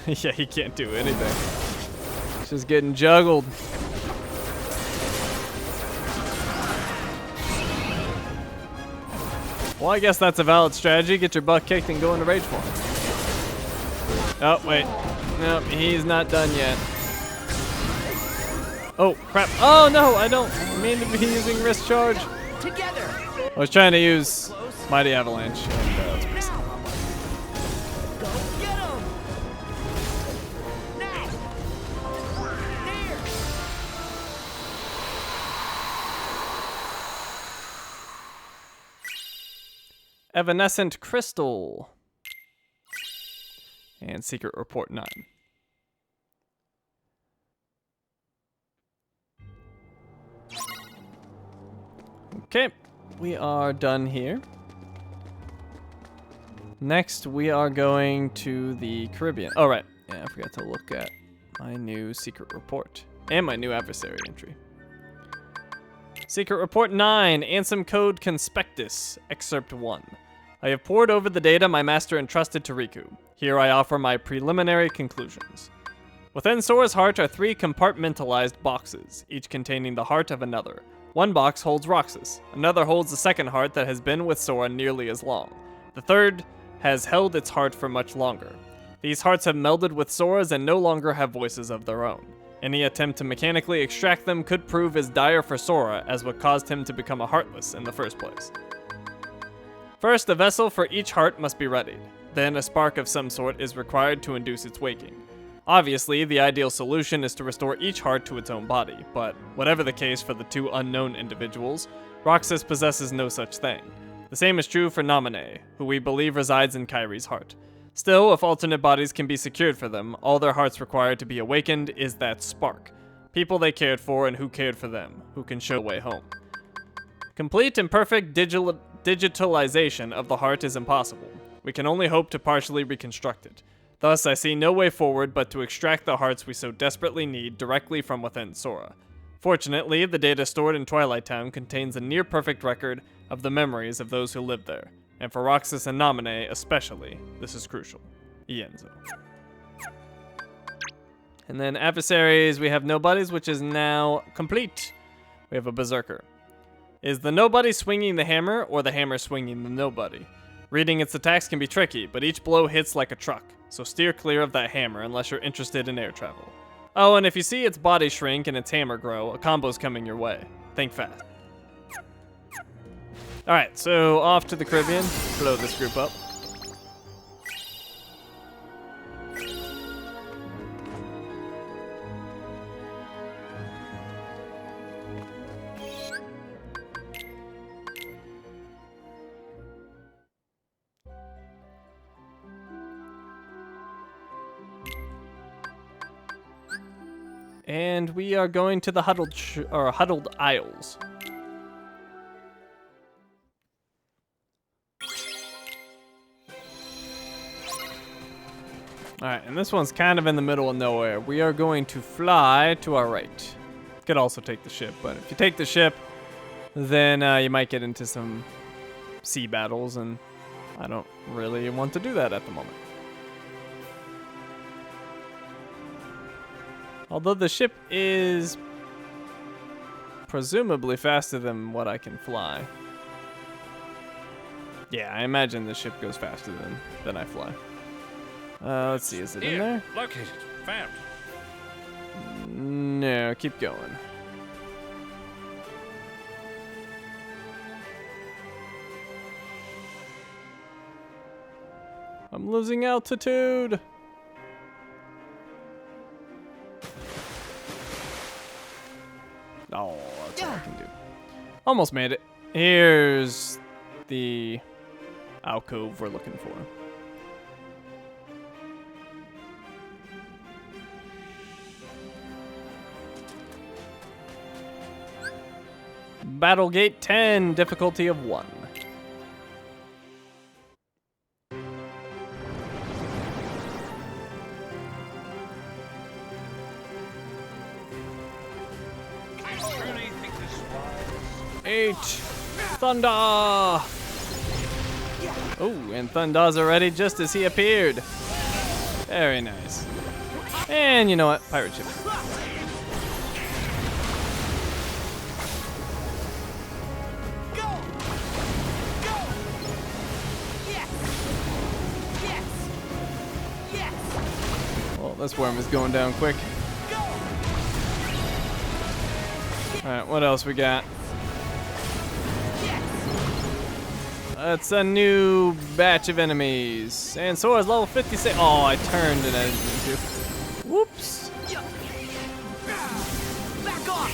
Yeah, he can't do anything. It's just getting juggled. Well, I guess that's a valid strategy. Get your butt kicked and go into rage form. Oh, wait. Nope, he's not done yet. Oh, crap. Oh, no, I don't mean to be using wrist charge. Together. I was trying to use Mighty Avalanche. And, Go get him. Now. There. Evanescent Crystal. And Secret Report 9. Okay, we are done here. Next, we are going to the Caribbean. Oh, right. Yeah, I forgot to look at my new Secret Report and my new adversary entry. Secret Report 9, Ansem Code Conspectus, Excerpt 1. I have pored over the data my master entrusted to Riku. Here I offer my preliminary conclusions. Within Sora's heart are 3 compartmentalized boxes, each containing the heart of another. One box holds Roxas, another holds the second heart that has been with Sora nearly as long. The third has held its heart for much longer. These hearts have melded with Sora's and no longer have voices of their own. Any attempt to mechanically extract them could prove as dire for Sora as what caused him to become a Heartless in the first place. First, a vessel for each heart must be readied. Then, a spark of some sort is required to induce its waking. Obviously, the ideal solution is to restore each heart to its own body, but whatever the case for the 2 unknown individuals, Roxas possesses no such thing. The same is true for Naminé, who we believe resides in Kairi's heart. Still, if alternate bodies can be secured for them, all their hearts require to be awakened is that spark. People they cared for and who cared for them, who can show the way home. Complete and perfect digitalization of the heart is impossible. We can only hope to partially reconstruct it. Thus, I see no way forward but to extract the hearts we so desperately need directly from within Sora. Fortunately, the data stored in Twilight Town contains a near-perfect record of the memories of those who lived there, and for Roxas and Naminé especially, this is crucial. Ienzo. And then adversaries, we have Nobodies, which is now complete. We have a Berserker. Is the Nobody swinging the hammer, or the hammer swinging the Nobody? Reading its attacks can be tricky, but each blow hits like a truck, so steer clear of that hammer unless you're interested in air travel. Oh, and if you see its body shrink and its hammer grow, a combo's coming your way. Think fast. Alright, so off to the Caribbean, blow this group up. And we are going to the Huddled Isles. Alright, and this one's kind of in the middle of nowhere. We are going to fly to our right. Could also take the ship, but if you take the ship, then you might get into some sea battles, and I don't really want to do that at the moment. Although the ship is presumably faster than what I can fly. Yeah, I imagine the ship goes faster than I fly. Let's see, is it in there? Located. Found. No, keep going. I'm losing altitude. Oh, that's all I can do. Almost made it. Here's the alcove we're looking for. Battlegate 10, difficulty of 1. Eight. Thunder! Oh, and Thundar's already just as he appeared. Very nice. And you know what? Pirate ship. this worm is going down quick. Alright, what else we got? It's a new batch of enemies. And Sora's level 56. Oh, I turned and I didn't mean to. Whoops. Back off.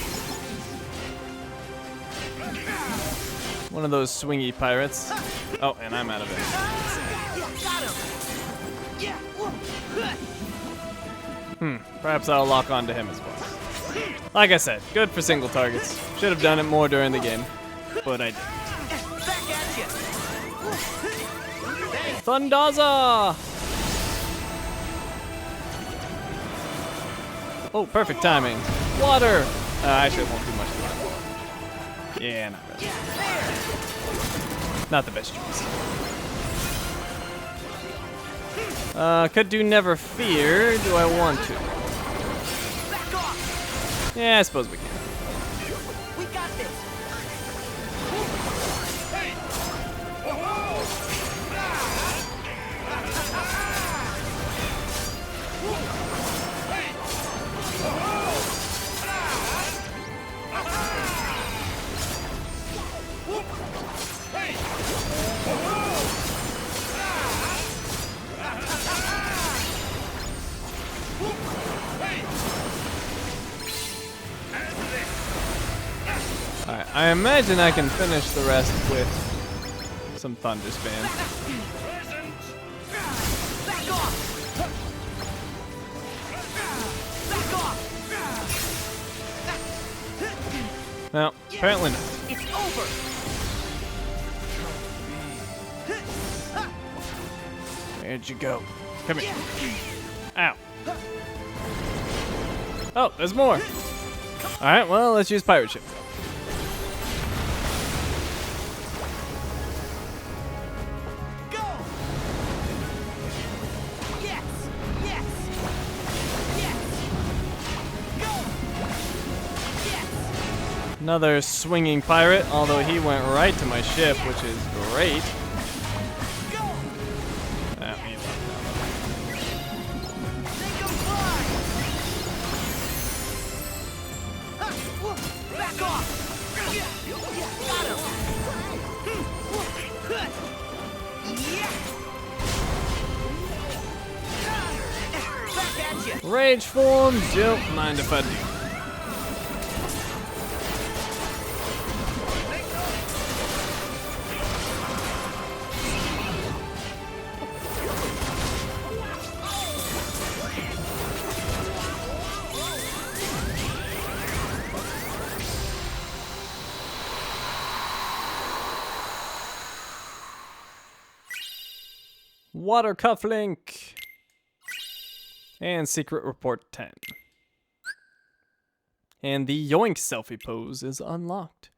One of those swingy pirates. Oh, and I'm out of it. Got him. Perhaps I'll lock onto him as well. Like I said, good for single targets. Should have done it more during the game, but I didn't. Back at you. Thundaza! Oh, perfect timing. Water! Actually, it won't do much to that. Yeah, not really. Not the best choice. Could do Never Fear. Do I want to? Back off. Yeah, I suppose we can. We got this. Alright, I imagine I can finish the rest with some Thunder Spam. Back off. Back off. No, apparently not. It's over. Where'd you go? Come here. Ow. Oh, there's more. Alright, well, let's use Pirate Ship. Go. Yes. Yes. Yes. Go. Yes. Another swinging pirate, although he went right to my ship, which is great. Go. Ah, he left Make 'em fly. Ha, whoa, back off. Yeah, got him. Yeah. Back at you. now. Rage form, don't mind if I do. Water Cuff Link. And Secret Report 10. And the Yoink selfie pose is unlocked.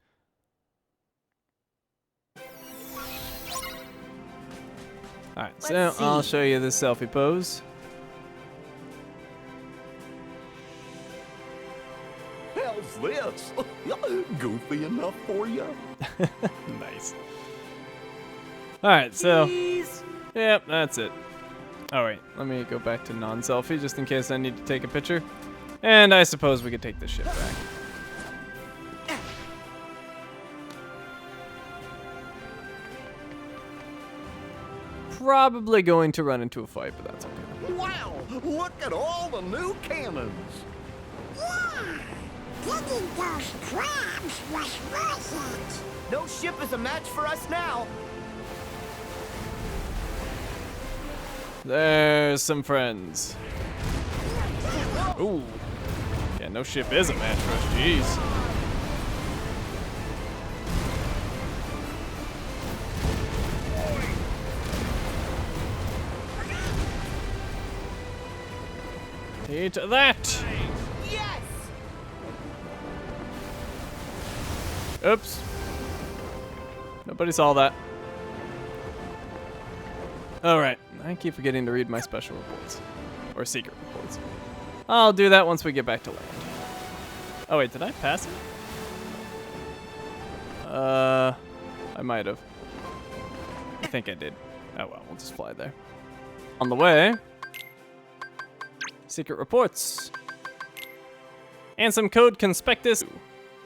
Alright, so Let's see. I'll show you the selfie pose. How's this? Goofy enough for you? Nice. Alright, so, Please. yep, that's it. Oh wait, let me go back to non-selfie just in case I need to take a picture. And I suppose we could take this ship back. Probably going to run into a fight, but that's okay. Wow! Look at all the new cannons! Yeah! Getting those crabs was worth it. No ship is a match for us now. There's some friends. Ooh. Yeah, no ship is a match for us, jeez. Eat that! Yes. Oops. Nobody saw that. Alright, I keep forgetting to read my special reports. Or secret reports. I'll do that once we get back to land. Oh wait, did I pass it? I might have. I think I did. Oh well, we'll just fly there. On the way, Secret reports. And some code conspectus.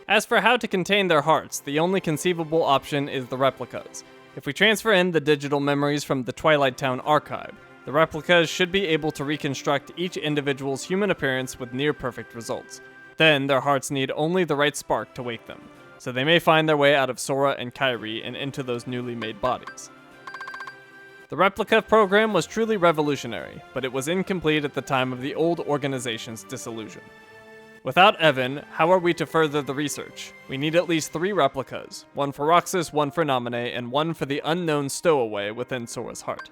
As for how to contain their hearts, the only conceivable option is the replicas. If we transfer in the digital memories from the Twilight Town archive, the replicas should be able to reconstruct each individual's human appearance with near-perfect results. Then, their hearts need only the right spark to wake them, so they may find their way out of Sora and Kairi and into those newly made bodies. The replica program was truly revolutionary, but it was incomplete at the time of the old organization's dissolution. Without Evan, how are we to further the research? We need at least 3 replicas, one for Roxas, one for Naminé, and one for the unknown stowaway within Sora's heart.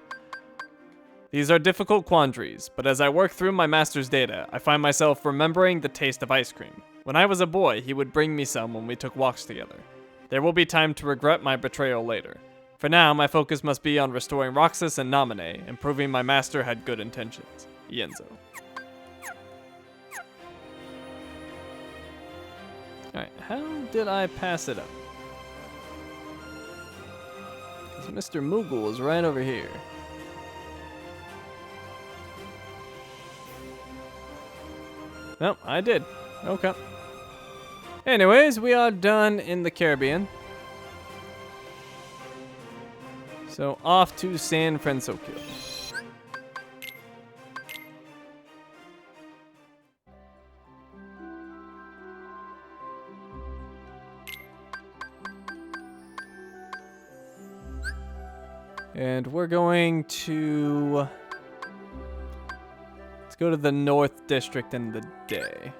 These are difficult quandaries, but as I work through my master's data, I find myself remembering the taste of ice cream. When I was a boy, he would bring me some when we took walks together. There will be time to regret my betrayal later. For now, my focus must be on restoring Roxas and Naminé, and proving my master had good intentions. Ienzo. Alright, how did I pass it up? Because Mr. Moogle is right over here. Nope, I did. Okay. Anyways, we are done in the Caribbean. So off to San Fransokyo. And we're going to... let's go to the North District in the day.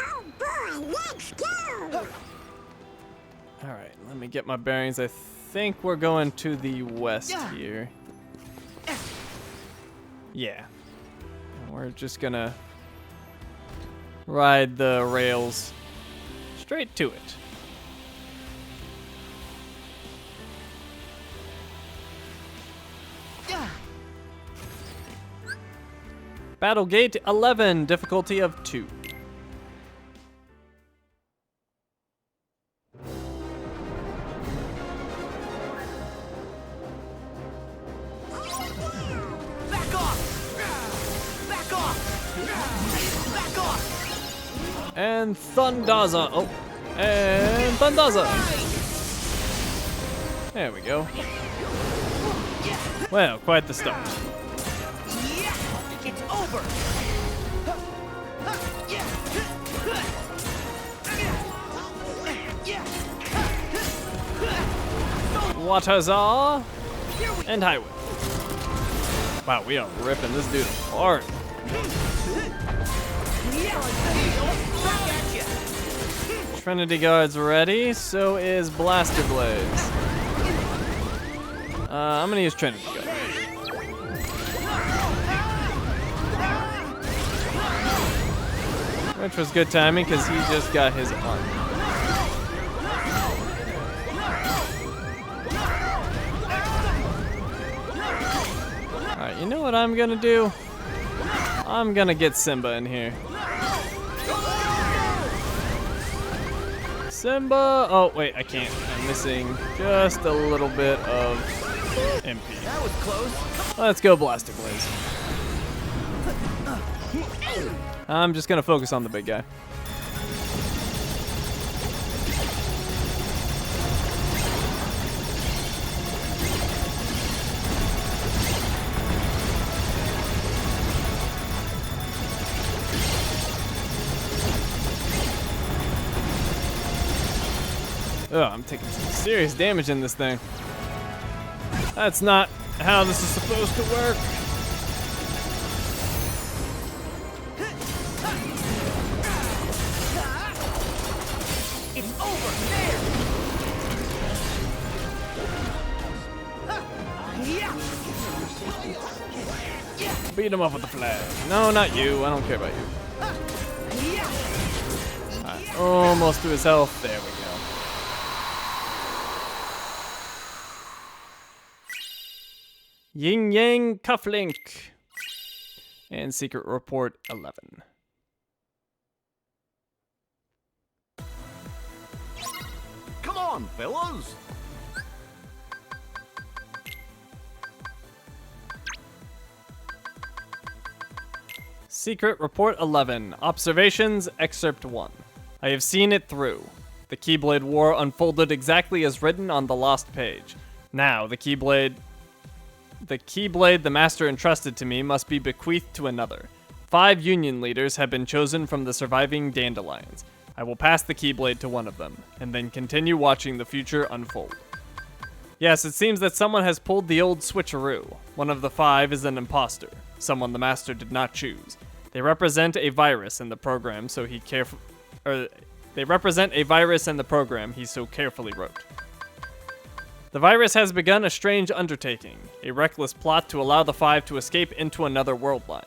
Oh boy, let's go! Alright, let me get my bearings. I think we're going to the west here. Yeah. We're just gonna ride the rails straight to it. Battlegate 11, difficulty of 2. Back off! Back off! Back off! And Thundaza. Oh, and Thundaza. There we go. Well, quite the start. It's over! Wataza and Highway. Wow, we are ripping this dude apart. Trinity Guard's ready, so is Blaster Blaze. I'm gonna use Trinity Guard. Which was good timing because he just got his arm. Alright, you know what I'm gonna do? I'm gonna get Simba in here. Simba! Oh, wait, I can't. I'm missing just a little bit of MP. That was close. Let's go Blaster Blaze. I'm just gonna focus on the big guy. Oh, I'm taking some serious damage in this thing. That's not how this is supposed to work. It's over there! Beat him up with the flag. No, not you. I don't care about you. Alright, almost to his health. There we go. Yin Yang Cufflink. And Secret Report 11. Come on, fellas. Secret Report 11, Observations, Excerpt 1. I have seen it through. The Keyblade War unfolded exactly as written on the lost page. Now, the Keyblade the Master entrusted to me must be bequeathed to another. 5 Union leaders have been chosen from the surviving dandelions. I will pass the Keyblade to one of them, and then continue watching the future unfold. Yes, it seems that someone has pulled the old switcheroo. One of the 5 is an imposter, someone the Master did not choose. They represent a virus in the program, they represent a virus in the program he so carefully wrote. The virus has begun a strange undertaking, a reckless plot to allow the 5 to escape into another world line.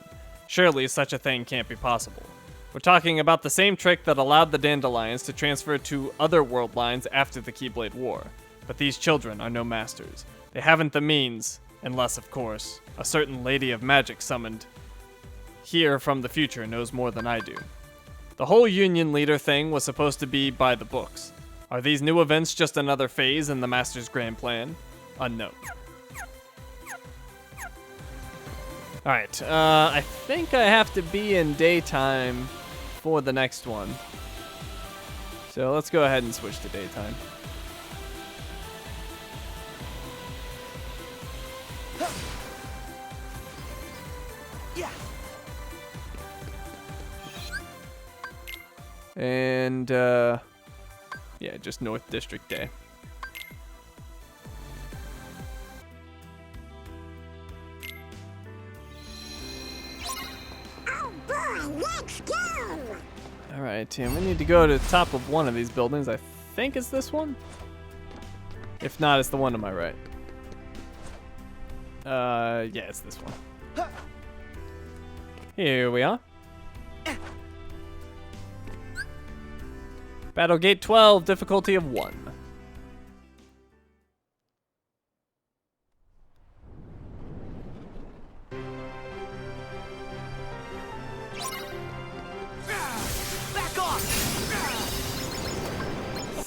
Surely such a thing can't be possible. We're talking about the same trick that allowed the dandelions to transfer to other world lines after the Keyblade War. But these children are no masters. They haven't the means, unless, of course, a certain lady of magic summoned here from the future knows more than I do. The whole Union leader thing was supposed to be by the books. Are these new events just another phase in the Master's grand plan? Unknown. Alright, I think I have to be in daytime for the next one. So let's go ahead and switch to daytime. And, yeah, just North District Day. Oh boy, let's go! Alright, and we need to go to the top of one of these buildings. I think it's this one? If not, it's the one to my right. Yeah, it's this one. Here we are. Battlegate 12, difficulty of 1. Back off!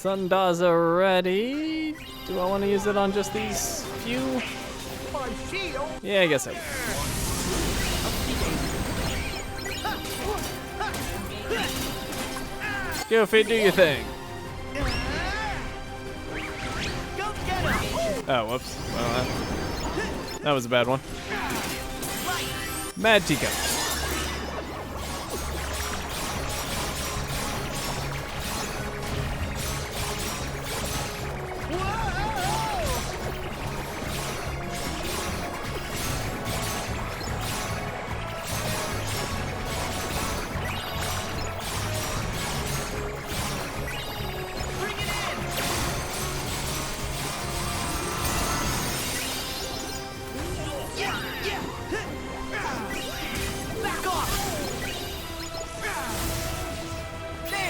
Sundaza ready. Do I want to use it on just these few? My shield! Yeah, I guess I will. Goofy, do your thing. Go get him! Oh, whoops. Well, that was a bad one. Mad Tico.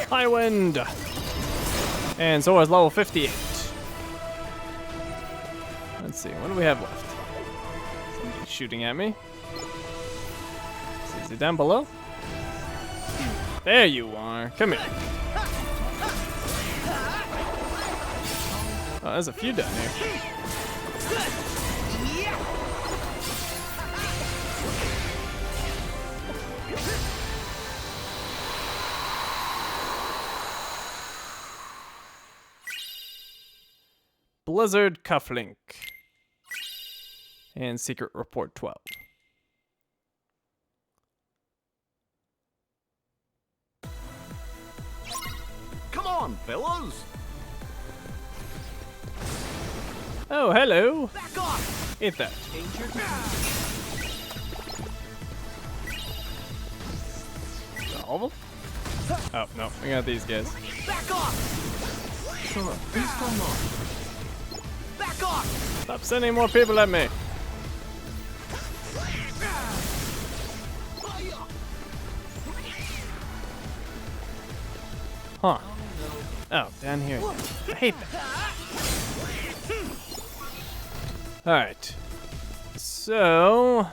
High wind. And Zora's level 58. Let's see, what do we have left? Somebody's shooting at me. Is it down below? There you are. Come here. Oh, there's a few down here. Blizzard Cufflink. And Secret Report 12. Come on, fellas! Oh, hello. Back off! Eat that. All of them? Oh, no. We got these guys. Back off! Sure, please come on. Back off! Stop sending more people at me. Huh. Oh, down here again. I hate that. Alright. So,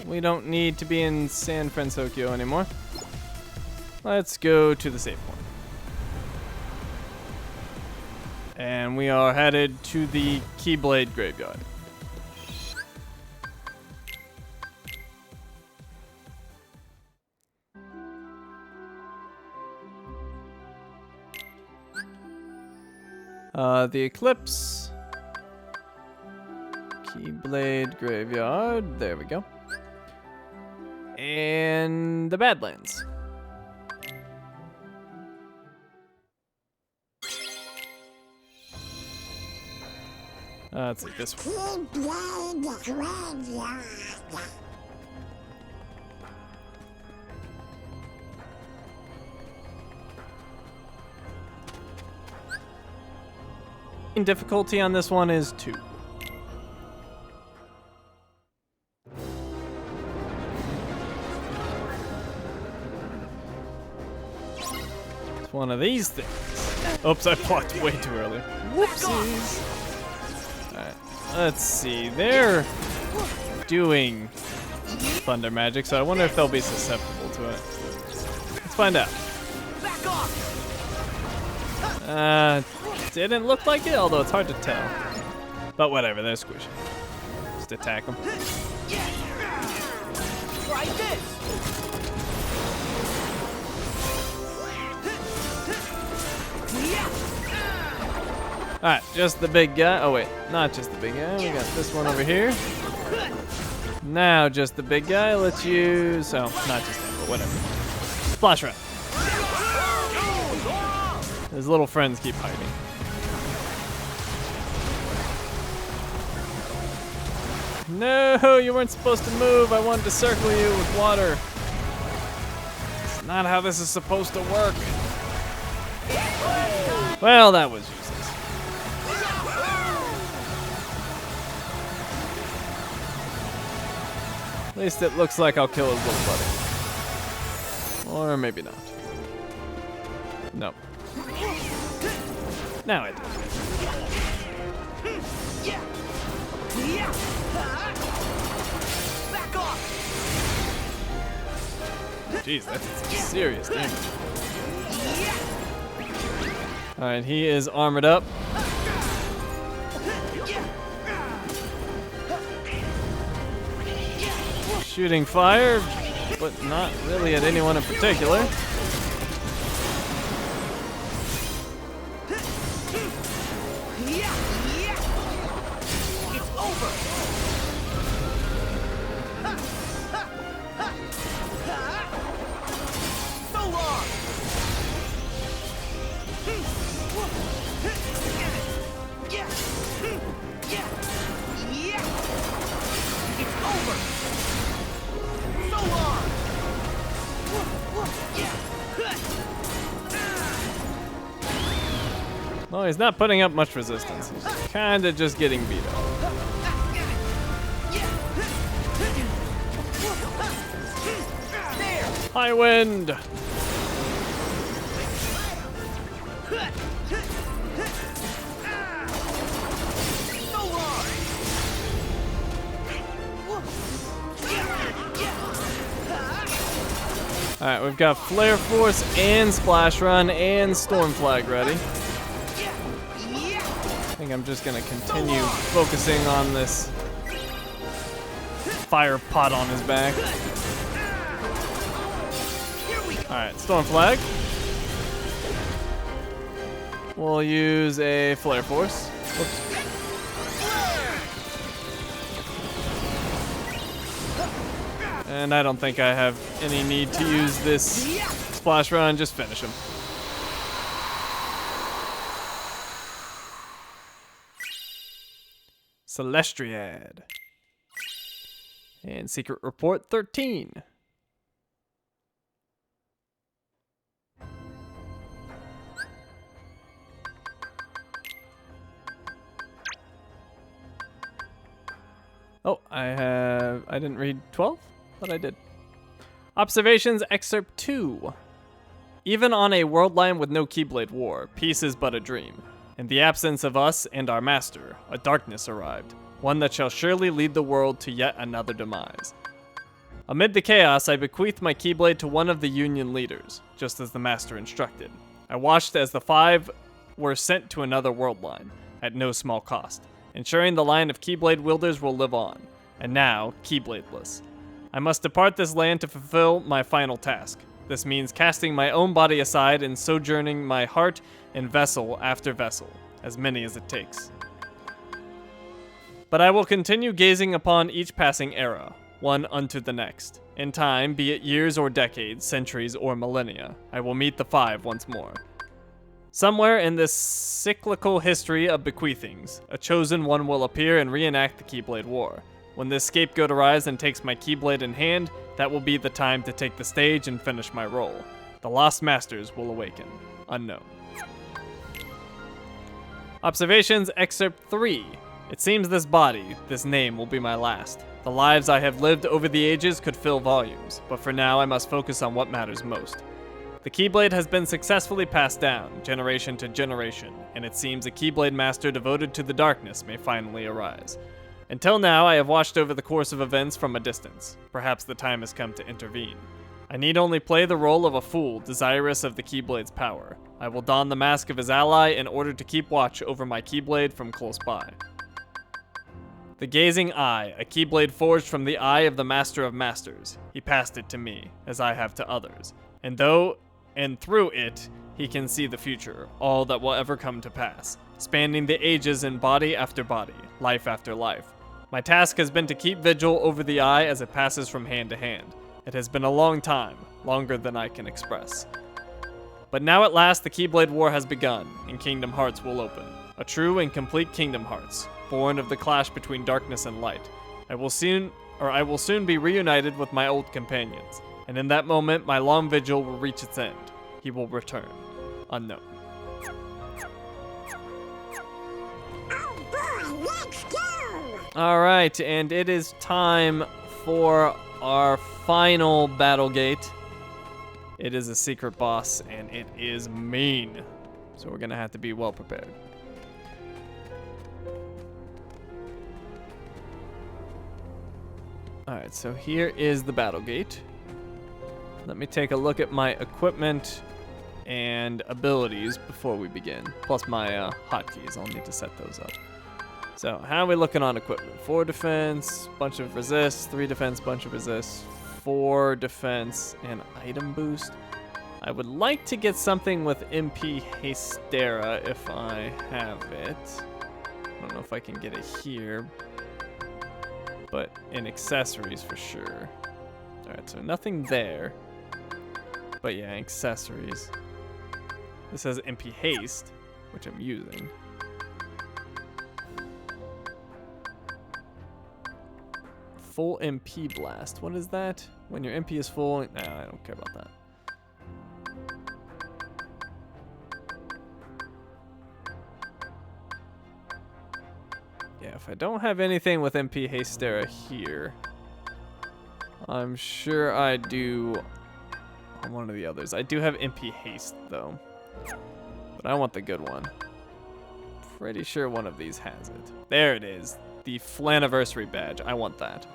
we don't need to be in San Fransokyo anymore. Let's go to the save point. And we are headed to the Keyblade Graveyard. The Eclipse. Keyblade Graveyard. There we go. And the Badlands. Let's see this one. Keyblade Graveyard. Difficulty on this one is 2. It's one of these things. Oops, I blocked way too early. Whoopsies. Alright, let's see. They're doing thunder magic, so I wonder if they'll be susceptible to it. Let's find out. Didn't look like it, although it's hard to tell. But whatever, they're squishy. Just attack them. Try this. Alright, just the big guy. Oh wait, not just the big guy. We got this one over here. Now just the big guy. Let's use... Oh, not just him, but whatever. Splash Run. His little friends keep hiding. No, you weren't supposed to move. I wanted to circle you with water. It's not how this is supposed to work. Well, that was useless. At least it looks like I'll kill his little buddy. Or maybe not. Nope. Now I do. Back off. Jeez, that's some serious damage. Alright, he is armored up. Shooting fire, but not really at anyone in particular. Well, he's not putting up much resistance. He's kind of just getting beat up. High wind! Alright, we've got Flare Force and Splash Run and Storm Flag ready. I think I'm just gonna continue focusing on this fire pot on his back. Alright, Storm Flag. We'll use a Flare Force. Whoops. And I don't think I have any need to use this Splash Run, just finish him. Celestriad. And Secret Report 13. Oh, I didn't read 12? But I did. Observations Excerpt 2. Even on a world line with no Keyblade War, peace is but a dream. In the absence of us and our master, a darkness arrived, one that shall surely lead the world to yet another demise. Amid the chaos, I bequeathed my Keyblade to one of the Union leaders, just as the master instructed. I watched as the 5 were sent to another world line, at no small cost, ensuring the line of Keyblade wielders will live on, and now, Keybladeless. I must depart this land to fulfill my final task. This means casting my own body aside and sojourning my heart in vessel after vessel. as many as it takes. But I will continue gazing upon each passing era, one unto the next. In time, be it years or decades, centuries or millennia, I will meet the 5 once more. Somewhere in this cyclical history of bequeathings, a chosen one will appear and reenact the Keyblade War. When this scapegoat arrives and takes my Keyblade in hand, that will be the time to take the stage and finish my role. The Lost Masters will awaken. Unknown. Observations Excerpt 3. It seems this body, this name, will be my last. The lives I have lived over the ages could fill volumes, but for now I must focus on what matters most. The Keyblade has been successfully passed down, generation to generation, and it seems a Keyblade master devoted to the darkness may finally arise. Until now, I have watched over the course of events from a distance. Perhaps the time has come to intervene. I need only play the role of a fool, desirous of the Keyblade's power. I will don the mask of his ally in order to keep watch over my Keyblade from close by. The Gazing Eye, a Keyblade forged from the eye of the Master of Masters. He passed it to me, as I have to others. And through it, he can see the future, all that will ever come to pass, spanning the ages in body after body, life after life. My task has been to keep vigil over the eye as it passes from hand to hand. It has been a long time, longer than I can express. But now at last the Keyblade War has begun, and Kingdom Hearts will open. A true and complete Kingdom Hearts, born of the clash between darkness and light. I will soon be reunited with my old companions, and in that moment my long vigil will reach its end. He will return. Unknown. Oh boy, let's go! Alright, and it is time for our final Battlegate. It is a secret boss, and it is mean. So we're gonna have to be well prepared. Alright, so here is the Battlegate. Let me take a look at my equipment and abilities before we begin. Plus my hotkeys, I'll need to set those up. So, how are we looking on equipment? 4 defense, bunch of resist, 3 defense, bunch of resist, 4 defense, and item boost. I would like to get something with MP Hastera if I have it. I don't know if I can get it here, but in accessories for sure. Alright, so nothing there. But yeah, accessories. This says MP Haste, which I'm using. Full MP Blast. What is that? When your MP is full? Nah, I don't care about that. Yeah, if I don't have anything with MP Hastera here, I'm sure I do on one of the others. I do have MP Haste, though. But I want the good one. Pretty sure one of these has it. There it is. The Flaniversary badge. I want that.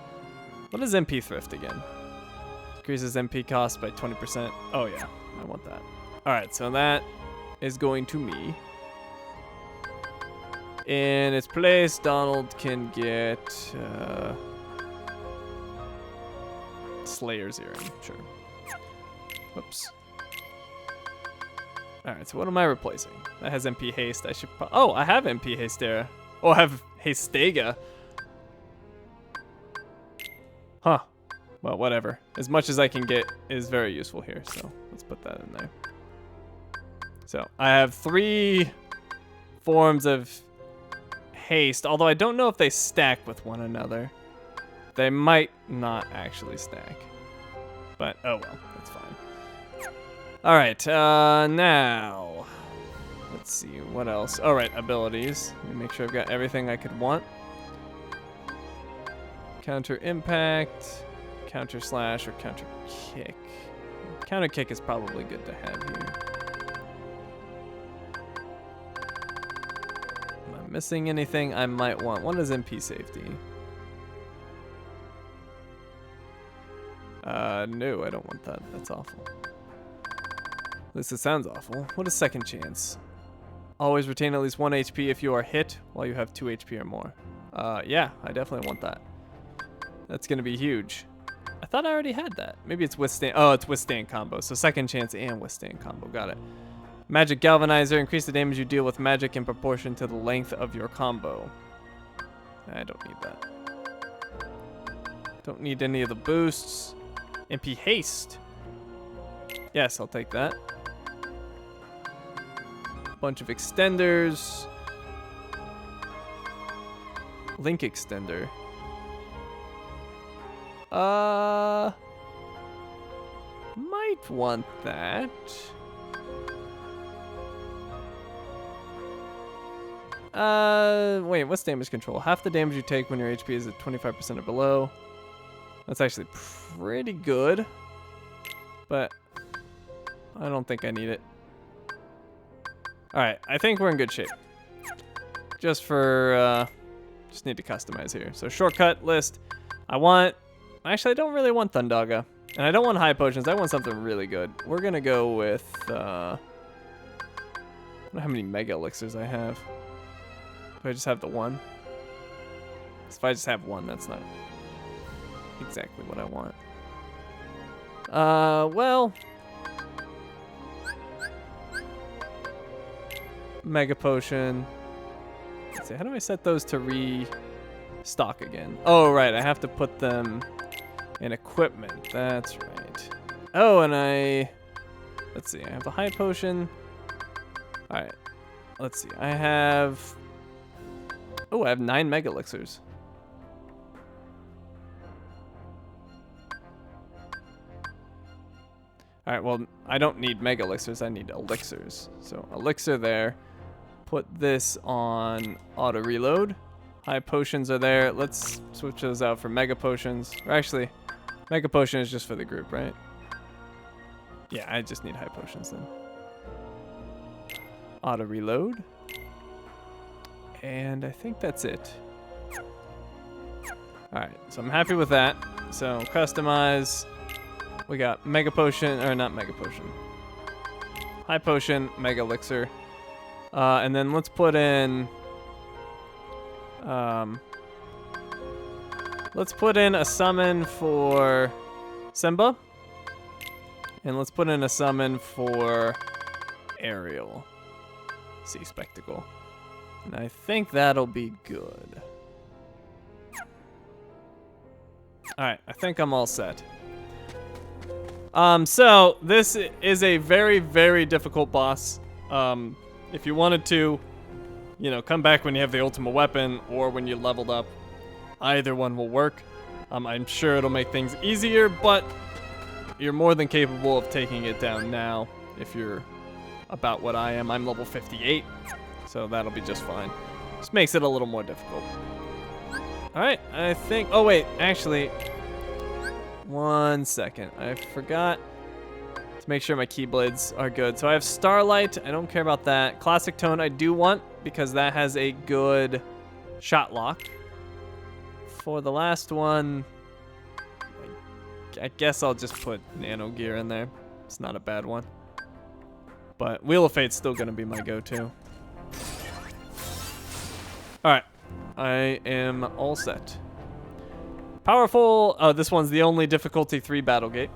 What is MP Thrift again? Decreases MP cost by 20%. Oh, yeah. I want that. Alright, so that is going to me. In its place, Donald can get Slayer's Earring. Sure. Whoops. Alright, so what am I replacing? That has MP Haste. I should oh, I have MP Hastera. Oh, I have Hastega. Huh. Well, whatever. As much as I can get is very useful here, so let's put that in there. So, I have 3 forms of haste, although I don't know if they stack with one another. They might not actually stack. But, oh well, that's fine. Alright, now, let's see, what else? Alright, abilities. Let me make sure I've got everything I could want. Counter impact, counter slash, or counter kick. Counter kick is probably good to have here. Am I missing anything I might want? What is MP safety? No, I don't want that. That's awful. At least it sounds awful. What is second chance? Always retain at least 1 HP if you are hit while you have 2 HP or more. Yeah, I definitely want that. That's gonna be huge. I thought I already had that. Maybe it's withstand. Oh, it's withstand combo. So second chance and withstand combo. Got it. Magic Galvanizer. Increase the damage you deal with magic in proportion to the length of your combo. I don't need that. Don't need any of the boosts. MP Haste. Yes, I'll take that. Bunch of extenders. Link extender. Might want that. Wait, what's damage control? Half the damage you take when your HP is at 25% or below. That's actually pretty good. But I don't think I need it. Alright, I think we're in good shape. Just for, just need to customize here. So shortcut list. Actually, I don't really want Thundaga. And I don't want high potions. I want something really good. We're gonna go with, I don't know how many mega elixirs I have. Do I just have the one? If I just have one, that's not exactly what I want. Well, Mega Potion. Let's see, how do I set those to restock again? Oh, right, I have to put them in equipment. That's right. Oh, and let's see, I have a high potion. All right, let's see, I have 9 Mega Elixirs. All right, well, I don't need Mega Elixirs, I need Elixirs. So Elixir there. Put this on auto reload. High potions are there. Let's switch those out for Mega Potions. Or actually, Mega Potion is just for the group, right? Yeah, I just need High Potions then. Auto reload. And I think that's it. Alright, so I'm happy with that. So customize. We got Mega Potion, or not Mega Potion. High Potion, Mega Elixir. And then let's put in a summon for Simba. And let's put in a summon for Ariel. Sea Spectacle. And I think that'll be good. Alright, I think I'm all set. So this is a very, very difficult boss. If you wanted to, come back when you have the ultimate weapon or when you leveled up, either one will work. I'm sure it'll make things easier, but you're more than capable of taking it down now if you're about what I am. I'm level 58, so that'll be just fine. Just makes it a little more difficult. Alright, I think... Oh, wait, actually... 1 second. I forgot to make sure my Keyblades are good. So I have Starlight. I don't care about that. Classic Tone I do want because that has a good shot lock. For the last one, I guess I'll just put Nano Gear in there. It's not a bad one. But Wheel of Fate's still going to be my go-to. Alright. I am all set. Powerful, this one's the only difficulty 3 battle gate.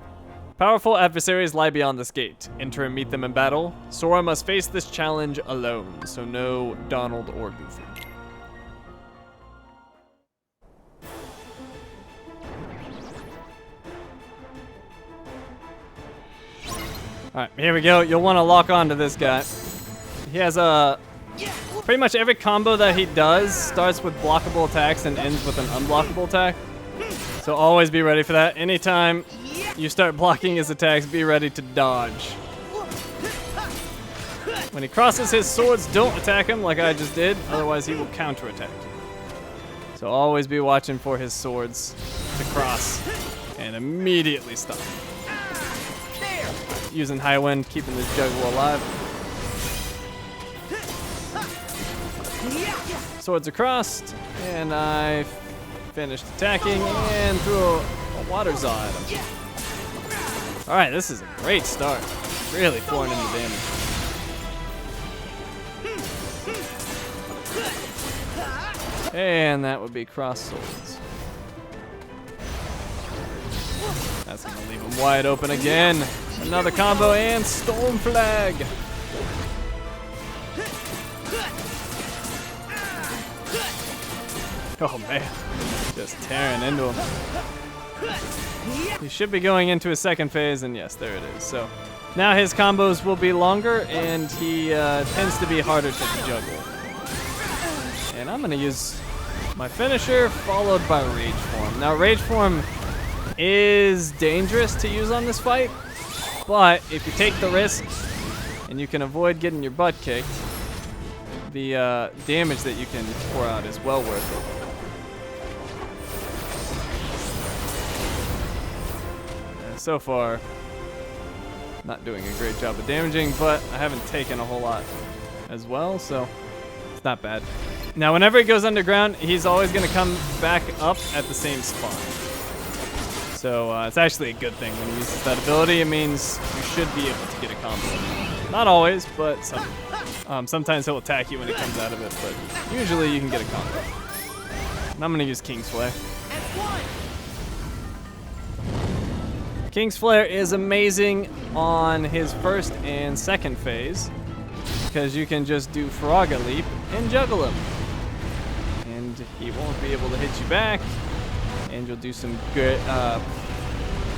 Powerful adversaries lie beyond this gate. Enter and meet them in battle. Sora must face this challenge alone, so no Donald or Goofy. Alright, here we go. You'll want to lock on to this guy. He has pretty much every combo that he does starts with blockable attacks and ends with an unblockable attack. So always be ready for that. Anytime you start blocking his attacks, be ready to dodge. When he crosses his swords, don't attack him like I just did, otherwise he will counterattack you. So always be watching for his swords to cross and immediately stop. Using High Wind, keeping this juggler alive. Swords are crossed, and I finished attacking and threw a water Zaw at him. Alright, this is a great start. Really pouring in the damage. And that would be cross swords. That's gonna leave him wide open again. Another combo and Storm Flag. Oh man, just tearing into him. He should be going into his second phase, and yes, there it is. So now his combos will be longer, and he tends to be harder to juggle. And I'm gonna use my finisher, followed by Rage Form. Now Rage Form is dangerous to use on this fight, but if you take the risk and you can avoid getting your butt kicked, the damage that you can pour out is well worth it. And so far, not doing a great job of damaging, but I haven't taken a whole lot as well, so it's not bad. Now, whenever he goes underground, he's always going to come back up at the same spot. So it's actually a good thing when he uses that ability. It means you should be able to get a combo. Not always, but sometimes he'll attack you when he comes out of it, but usually you can get a combo. And I'm going to use King's Flare. King's Flare is amazing on his first and second phase because you can just do Frogga Leap and juggle him. And he won't be able to hit you back, and you'll do some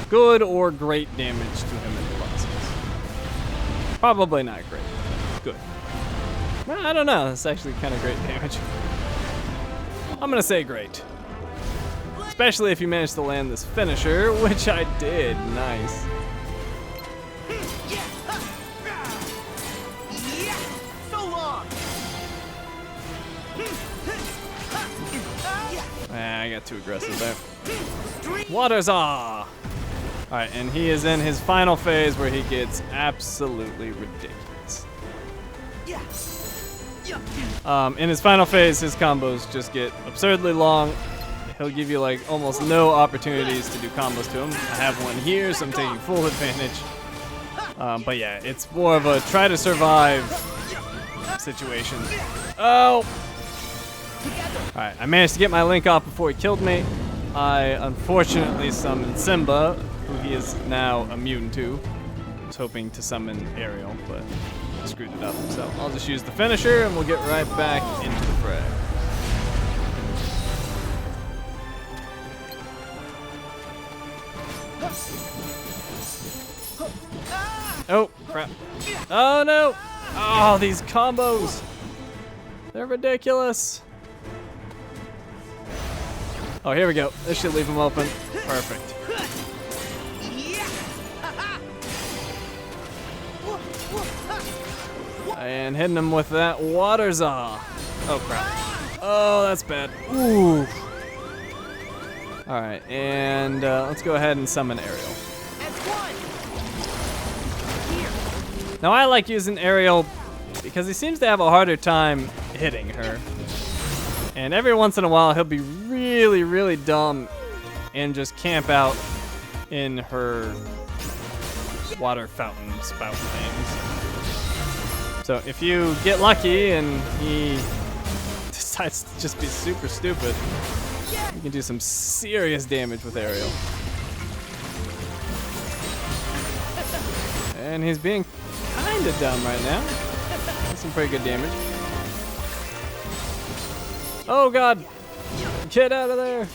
good or great damage to him in the process. Probably not great. Good. Well, I don't know. That's actually kind of great damage. I'm going to say great. Especially if you manage to land this finisher, which I did. Nice. So long. I got too aggressive there. Water's All right, and he is in his final phase where he gets absolutely ridiculous. In his final phase, his combos just get absurdly long. He'll give you like almost no opportunities to do combos to him. I have one here, so I'm taking full advantage. But yeah, it's more of a try to survive situation. Oh! Alright, I managed to get my Link off before he killed me. I unfortunately summoned Simba, who he is now immune to. I was hoping to summon Ariel, but I screwed it up. So I'll just use the finisher and we'll get right back into the fray. Oh, crap. Oh, no. Oh, these combos. They're ridiculous. Oh, here we go. This should leave him open. Perfect. And hitting him with that water zaw. Oh, crap. Oh, that's bad. Ooh. All right, and let's go ahead and summon Ariel. Now, I like using Ariel because he seems to have a harder time hitting her. And every once in a while, he'll be really, really dumb and just camp out in her water fountain spout things. So if you get lucky and he decides to just be super stupid, you can do some serious damage with Ariel. And he's being kind of dumb right now. That's some pretty good damage. Oh god! Get out of there!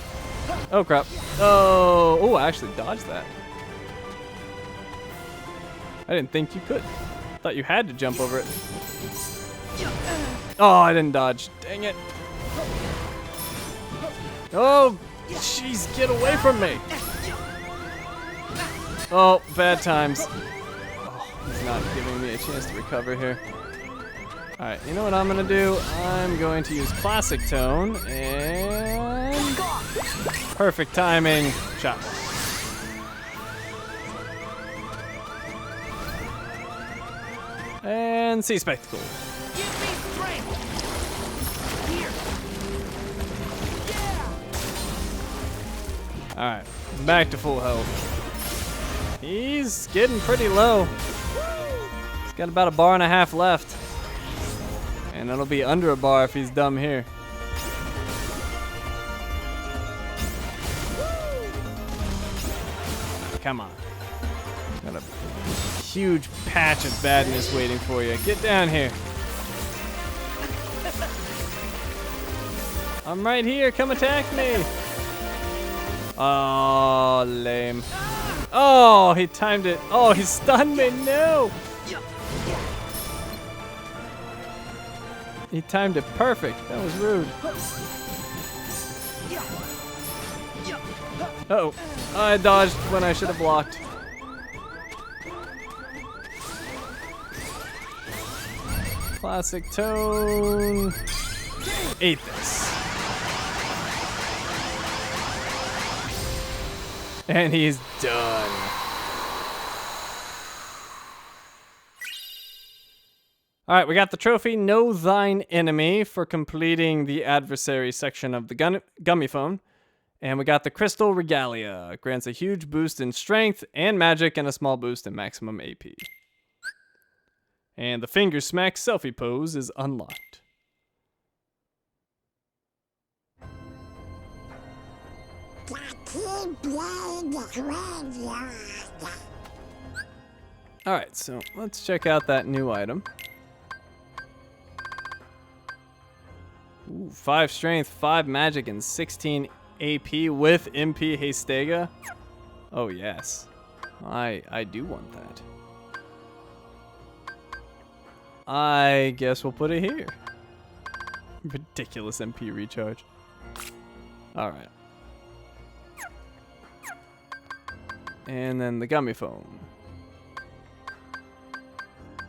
Oh crap. Oh, I actually dodged that. I didn't think you could. Thought you had to jump over it. Oh, I didn't dodge. Dang it. Oh, jeez, get away from me. Oh, bad times. Oh, he's not giving me a chance to recover here. Alright, you know what I'm going to do? I'm going to use Classic Tone and... perfect timing. Shot. And Sea Spectacle. Give me strength. Here. Yeah. Alright, back to full health. He's getting pretty low. He's got about 1.5 bars left. And it'll be under 1 bar if he's dumb here. Come on. Got a huge patch of badness waiting for you. Get down here. I'm right here. Come attack me. Oh, lame. Oh, he timed it. Oh, he stunned me. No. He timed it perfect. That was rude. Uh-oh. I dodged when I should have blocked. Classic tone. Ate this. And he's done. All right, we got the trophy Know Thine Enemy for completing the adversary section of the gummy phone. And we got the Crystal Regalia. Grants a huge boost in strength and magic and a small boost in maximum AP. And the Finger Smack selfie pose is unlocked. The Keyblade graveyard. Alright, so let's check out that new item. Ooh, 5 strength, 5 magic, and 16 AP with MP Hastega. Oh yes. I do want that. I guess we'll put it here. Ridiculous MP recharge. Alright. And then the gummy phone.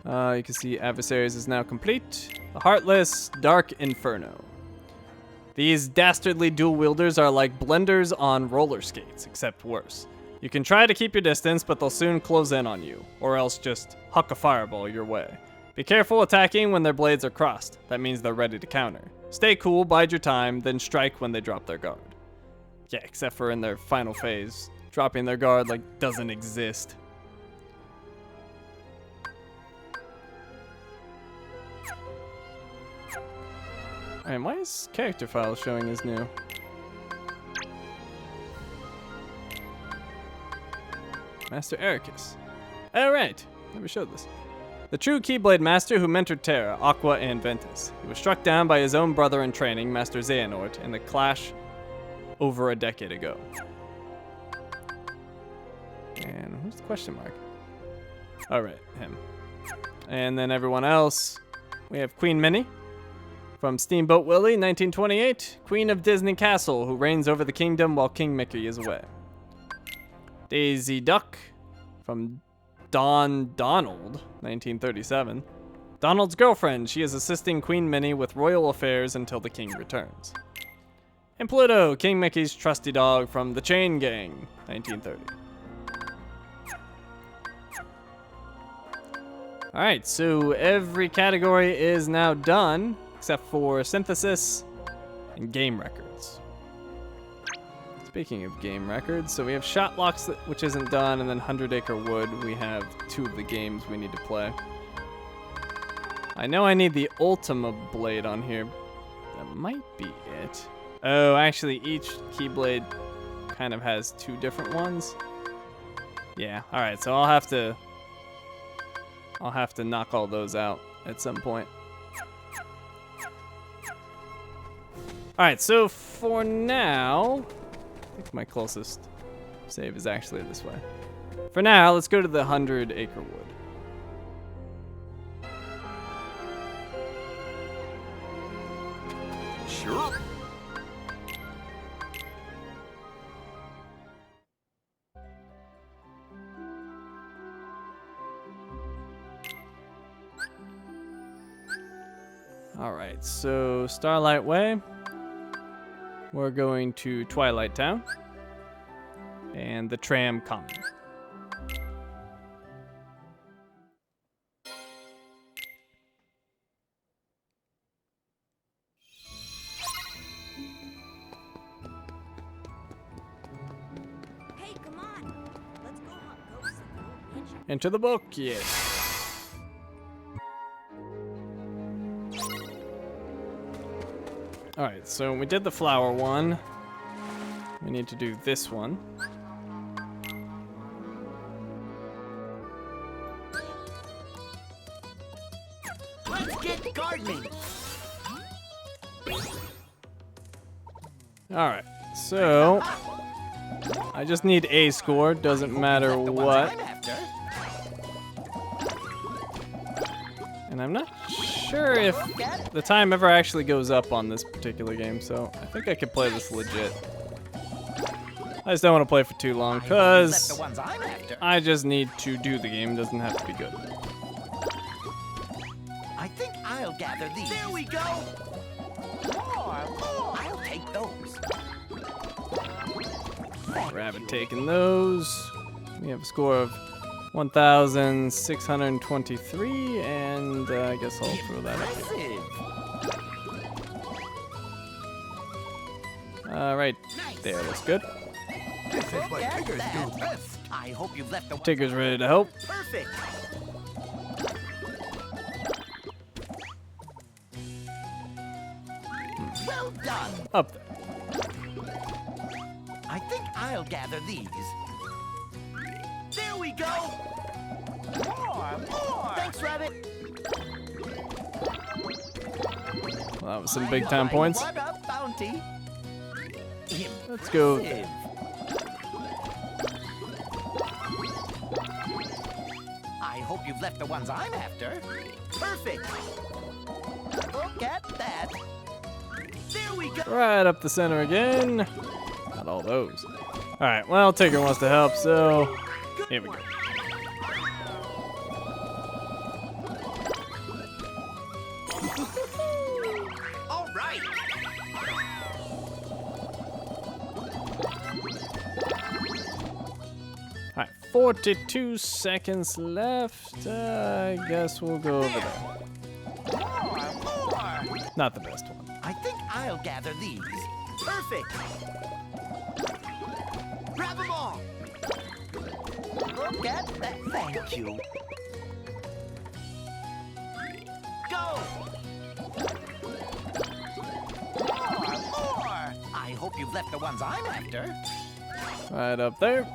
You can see adversaries is now complete. The Heartless Dark Inferno. These dastardly dual wielders are like blenders on roller skates, except worse. You can try to keep your distance, but they'll soon close in on you, or else just huck a fireball your way. Be careful attacking when their blades are crossed. That means they're ready to counter. Stay cool, bide your time, then strike when they drop their guard. Yeah, except for in their final phase. Dropping their guard like doesn't exist. Alright, why is character file showing as new? Master Ericus. Alright, never showed this. The true Keyblade Master who mentored Terra, Aqua, and Ventus. He was struck down by his own brother in training, Master Xehanort, in the clash over a decade ago. And who's the question mark? Alright, him. And then everyone else. We have Queen Minnie. From Steamboat Willie, 1928, Queen of Disney Castle, who reigns over the kingdom while King Mickey is away. Daisy Duck, from Don Donald, 1937. Donald's girlfriend, she is assisting Queen Minnie with royal affairs until the king returns. And Pluto, King Mickey's trusty dog from The Chain Gang, 1930. Alright, so every category is now done, except for synthesis and game records. Speaking of game records, so we have Shot Locks, which isn't done, and then 100 Acre Wood. We have 2 of the games we need to play. I know I need the Ultima Blade on here. That might be it. Oh, actually, each Keyblade kind of has 2 different ones. Yeah, alright, so I'll have to knock all those out at some point. Alright, so for now, I think my closest save is actually this way. For now, let's go to the 100 Acre Wood. Sure. Alright, so Starlight Way. We're going to Twilight Town. And the Tram Common. Hey, come on. Let's go hunt ghosts at the old mansion. Enter the book, yes. Alright, so we did the flower one. We need to do this one. Let's get gardening. Alright, so I just need a score, doesn't matter what. And I'm not sure if the time ever actually goes up on this particular game, so I think I could play this legit. I just don't want to play for too long, because I just need to do the game, it doesn't have to be good. I think I'll gather these. There we go. More. I'll take those. Rabbit taking those. We have a score of 1,623, and I guess I'll throw that up here. Right there, looks good. This is what Tiggers do best. I hope you've left the ones Tigger's ready to help. perfect. Well done. Up there. I think I'll gather these. There we go. More. Thanks, Rabbit. Well, that was some big time points. What a bounty. Let's go. Impressive. I hope you've left the ones I'm after. Perfect. Look at that. There we go. Right up the center again. Not all those. Alright, well, Tigger wants to help, so here we go. All right. Alright, 42 seconds left. I guess we'll go over there. More. Not the best one. I think I'll gather these. Perfect. Grab them all. Look at that. Thank you. Go. More. I hope you've left the ones I'm after. Right up there.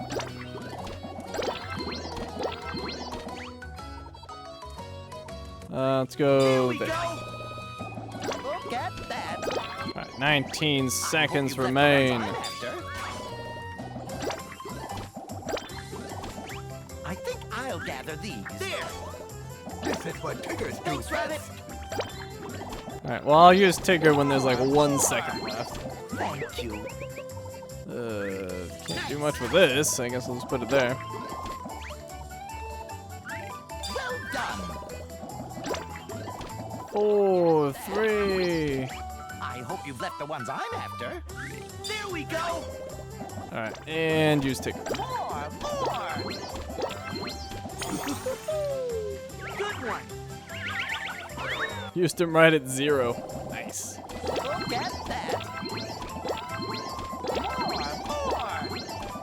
Let's go Here we there. go. Look at that. Alright, 19 I seconds hope you've left the remain. ones I'm after. I think I'll gather these. There. This is what Tiggers do Thanks, Rabbit. best. Alright, well, I'll use Tigger when there's like 1 second left. Thank you. Can't do much with this. I guess I'll just put it there. Well done. 4, 3. I hope you've left the ones I'm after. There we go. Alright, and use Tigger. More. Good one. Used him right at 0. Nice. Look at that. More.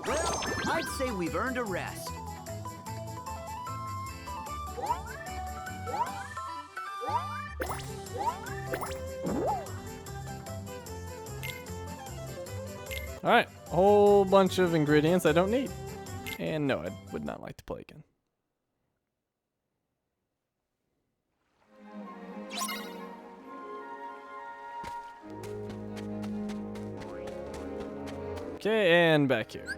Well, I'd say we've earned a rest. Alright, whole bunch of ingredients I don't need. And no, I would not like to play again. Okay, and back here.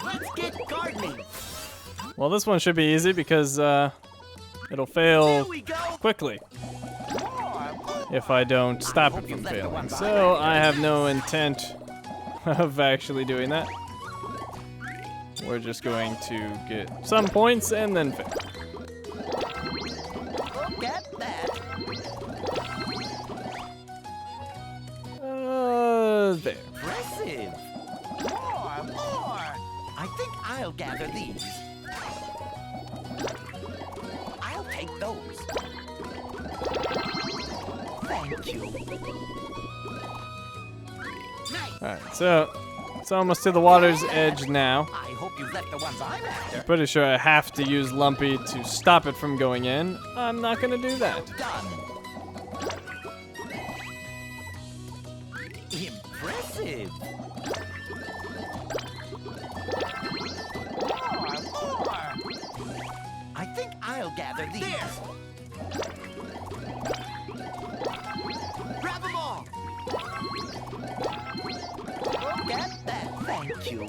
Let's get gardening. Well, this one should be easy because it'll There fail we go. quickly More. if I don't stop it from failing. So I have no intent of actually doing that. We're just going to get some points and then fail. Look at that. There. Impressive. More. I think I'll gather these. I'll take those. Thank you. Nice. Alright, so it's almost to the water's edge now. I hope you've left the ones I'm after. Pretty sure I have to use Lumpy to stop it from going in. I'm not gonna do that. Done. Impressive. More. I think I'll gather these. Thank you.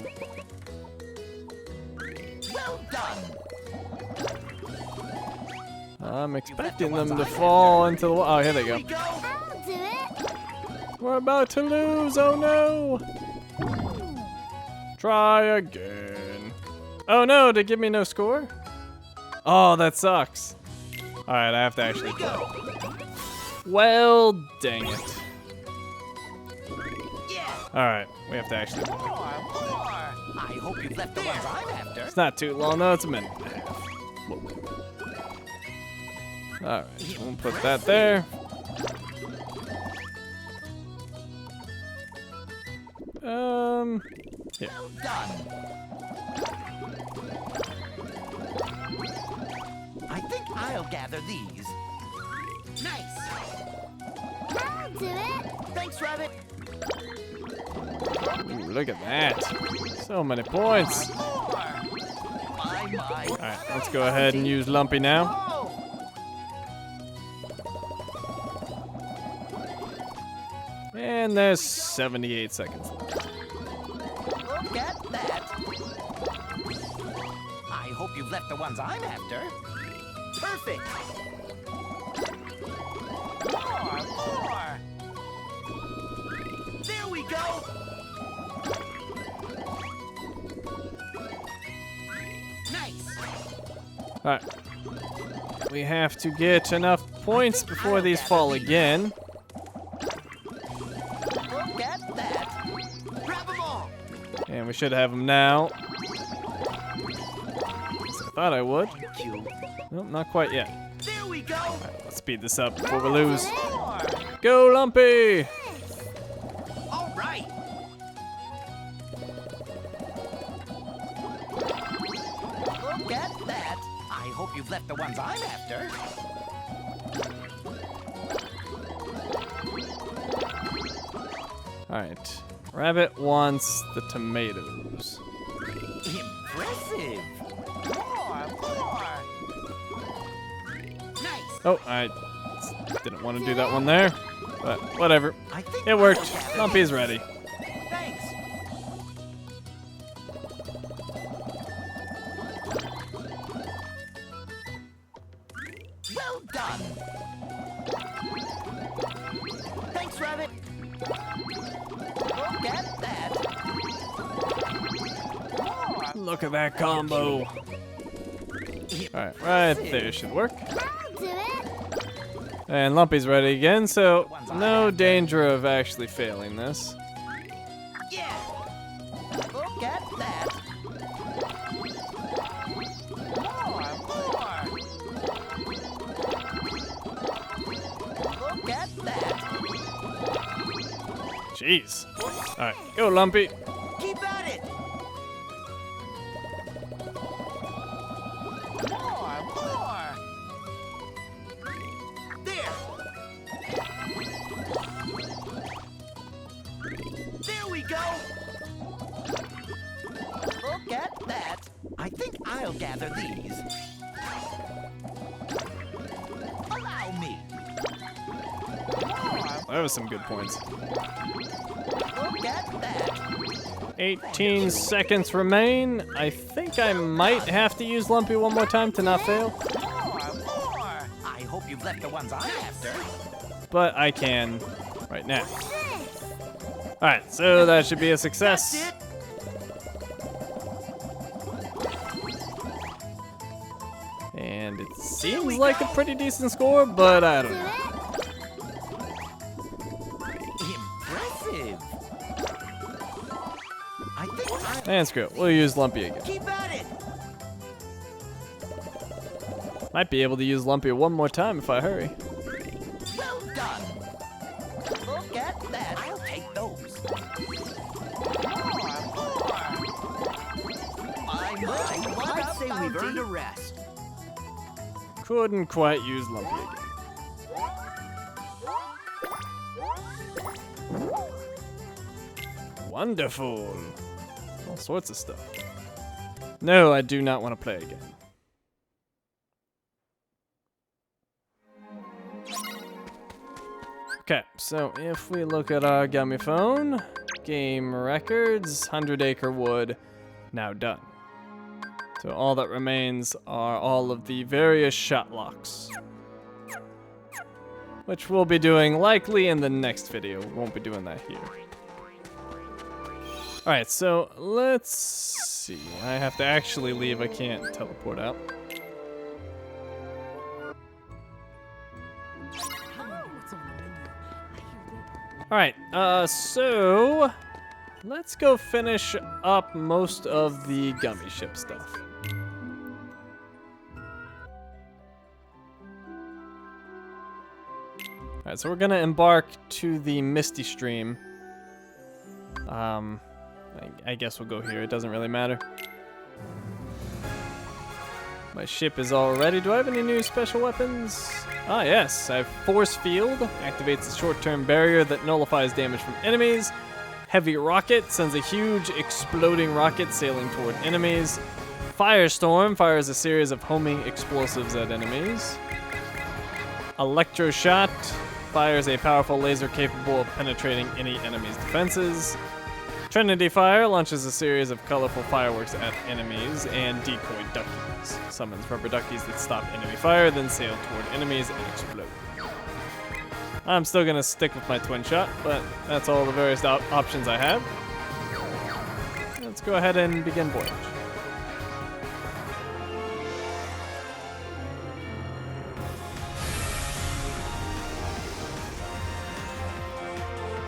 Well done. I'm expecting them to fall into the water. Oh, here they go. Here we go. I'll do it. We're about to lose. Oh no. Try again. Oh no, they give me no score? Oh, that sucks. All right, I have to actually Here we go. Well, dang it. Yeah. All right, we have to actually More. I hope you've left the ones I'm after. It's not too long, though. It's a minute and a half. All right, we'll put that there. Here. Well done. I think I'll gather these. Nice. I'll do it. Thanks, Rabbit. Ooh, look at that. So many points. More. My. All right, let's go ahead and use Lumpy now. Oh. And there's 78 seconds left. Look at that. I hope you've left the ones I'm after. Perfect. More. There we go. Nice. All right. We have to get enough points before these fall again. Look at that. Grab them all. And we should have them now. I thought I would. Thank you. Nope, not quite yet. There we go. Let's speed this up before we lose. More. Go, Lumpy! All right. Look at that. I hope you've left the ones I'm after. All right. Rabbit wants the tomatoes. Impressive. More. Nice. Oh, I didn't want to do that one there, but whatever. I think It worked. I'll gather Lumpy's these. ready. Thanks. Well done. Thanks, Rabbit. Look at that. More. Look at that combo. All right, right there should work. I'll do it. And Lumpy's ready again, so no danger of actually failing this. Yeah. Look at that. More. Look at that. Jeez. All right, go Lumpy. Keep at it. More. There. There we go. Look at that. I think I'll gather these. Allow me. More. That was some good points. Look at that. 18 seconds remain. I think I might have to use Lumpy one more time to not fail, More. I hope you've left the ones I'm after. but I can right now. All right, so that should be a success. That's it. And it seems like a pretty decent score, but I don't Do know. it. Impressive. I think I And screw it, we'll use Lumpy again. keep at it. Might be able to use Lumpy one more time if I hurry. Well done. Look at that. I'll take those. I'd say we've earned a rest. Couldn't quite use Lumpy again. Wonderful. All sorts of stuff. No, I do not want to play again. Okay, so if we look at our gummy phone, game records, 100 Acre Wood, now done. So all that remains are all of the various shot locks, which we'll be doing likely in the next video. We won't be doing that here. Alright, so let's see. I have to actually leave. I can't teleport out. Alright, so let's go finish up most of the gummy ship stuff. Alright, so we're gonna embark to the Misty Stream. I guess we'll go here. It doesn't really matter. My ship is all ready. Do I have any new special weapons? Ah, yes. I have Force Field. Activates a short-term barrier that nullifies damage from enemies. Heavy Rocket sends a huge exploding rocket sailing toward enemies. Firestorm fires a series of homing explosives at enemies. Electro Shot fires a powerful laser capable of penetrating any enemy's defenses. Trinity Fire launches a series of colorful fireworks at enemies, and Decoy Duckies summons rubber duckies that stop enemy fire, then sail toward enemies and explode. I'm still gonna stick with my twin shot, but that's all the various options I have. Let's go ahead and begin voyage.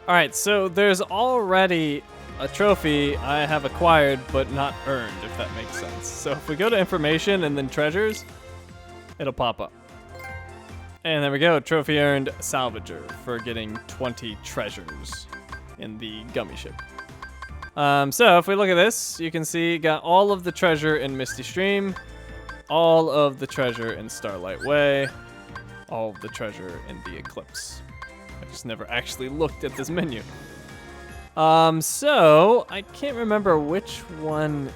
Alright, so there's already a trophy I have acquired but not earned, if that makes sense. So if we go to information and then treasures, it'll pop up. And there we go, trophy earned Salvager for getting 20 treasures in the gummy ship. So if we look at this, you can see got all of the treasure in Misty Stream, all of the treasure in Starlight Way, all of the treasure in the Eclipse. I just never actually looked at this menu. So I can't remember which one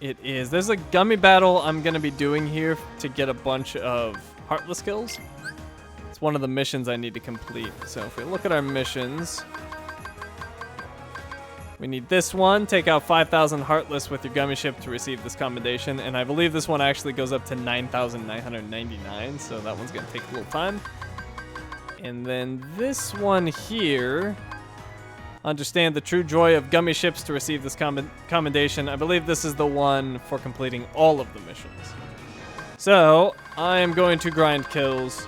it is. There's a gummy battle I'm gonna be doing here to get a bunch of Heartless kills. It's one of the missions I need to complete. So if we look at our missions, we need this one. Take out 5,000 Heartless with your gummy ship to receive this commendation. And I believe this one actually goes up to 9,999. So that one's gonna take a little time. And then this one here, understand the true joy of gummy ships to receive this commendation. I believe this is the one for completing all of the missions. So I am going to grind kills,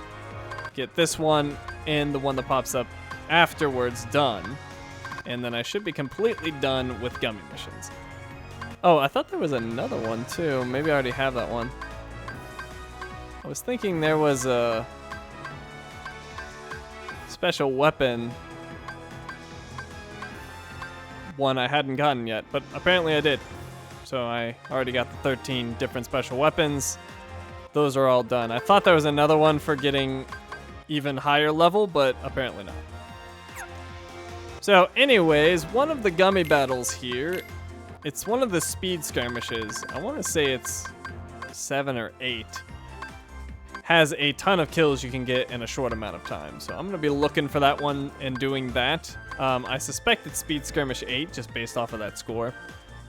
get this one and the one that pops up afterwards done. And then I should be completely done with gummy missions. Oh, I thought there was another one too. Maybe I already have that one. I was thinking there was a special weapon one I hadn't gotten yet, but apparently I did. So I already got the 13 different special weapons. Those are all done. I thought there was another one for getting even higher level, but apparently not. So anyways, one of the gummy battles here, it's one of the speed skirmishes. I want to say it's 7 or 8. Has a ton of kills you can get in a short amount of time. So I'm going to be looking for that one and doing that. I suspect it's Speed Skirmish 8, just based off of that score.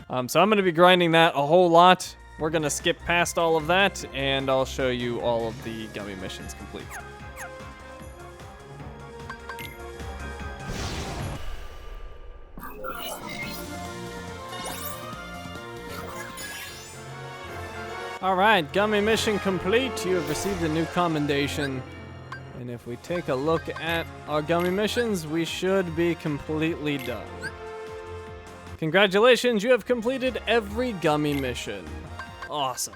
So I'm going to be grinding that a whole lot. We're going to skip past all of that, and I'll show you all of the gummy missions complete. Alright, gummy mission complete. You have received a new commendation. And if we take a look at our gummy missions, we should be completely done. Congratulations, you have completed every gummy mission. Awesome.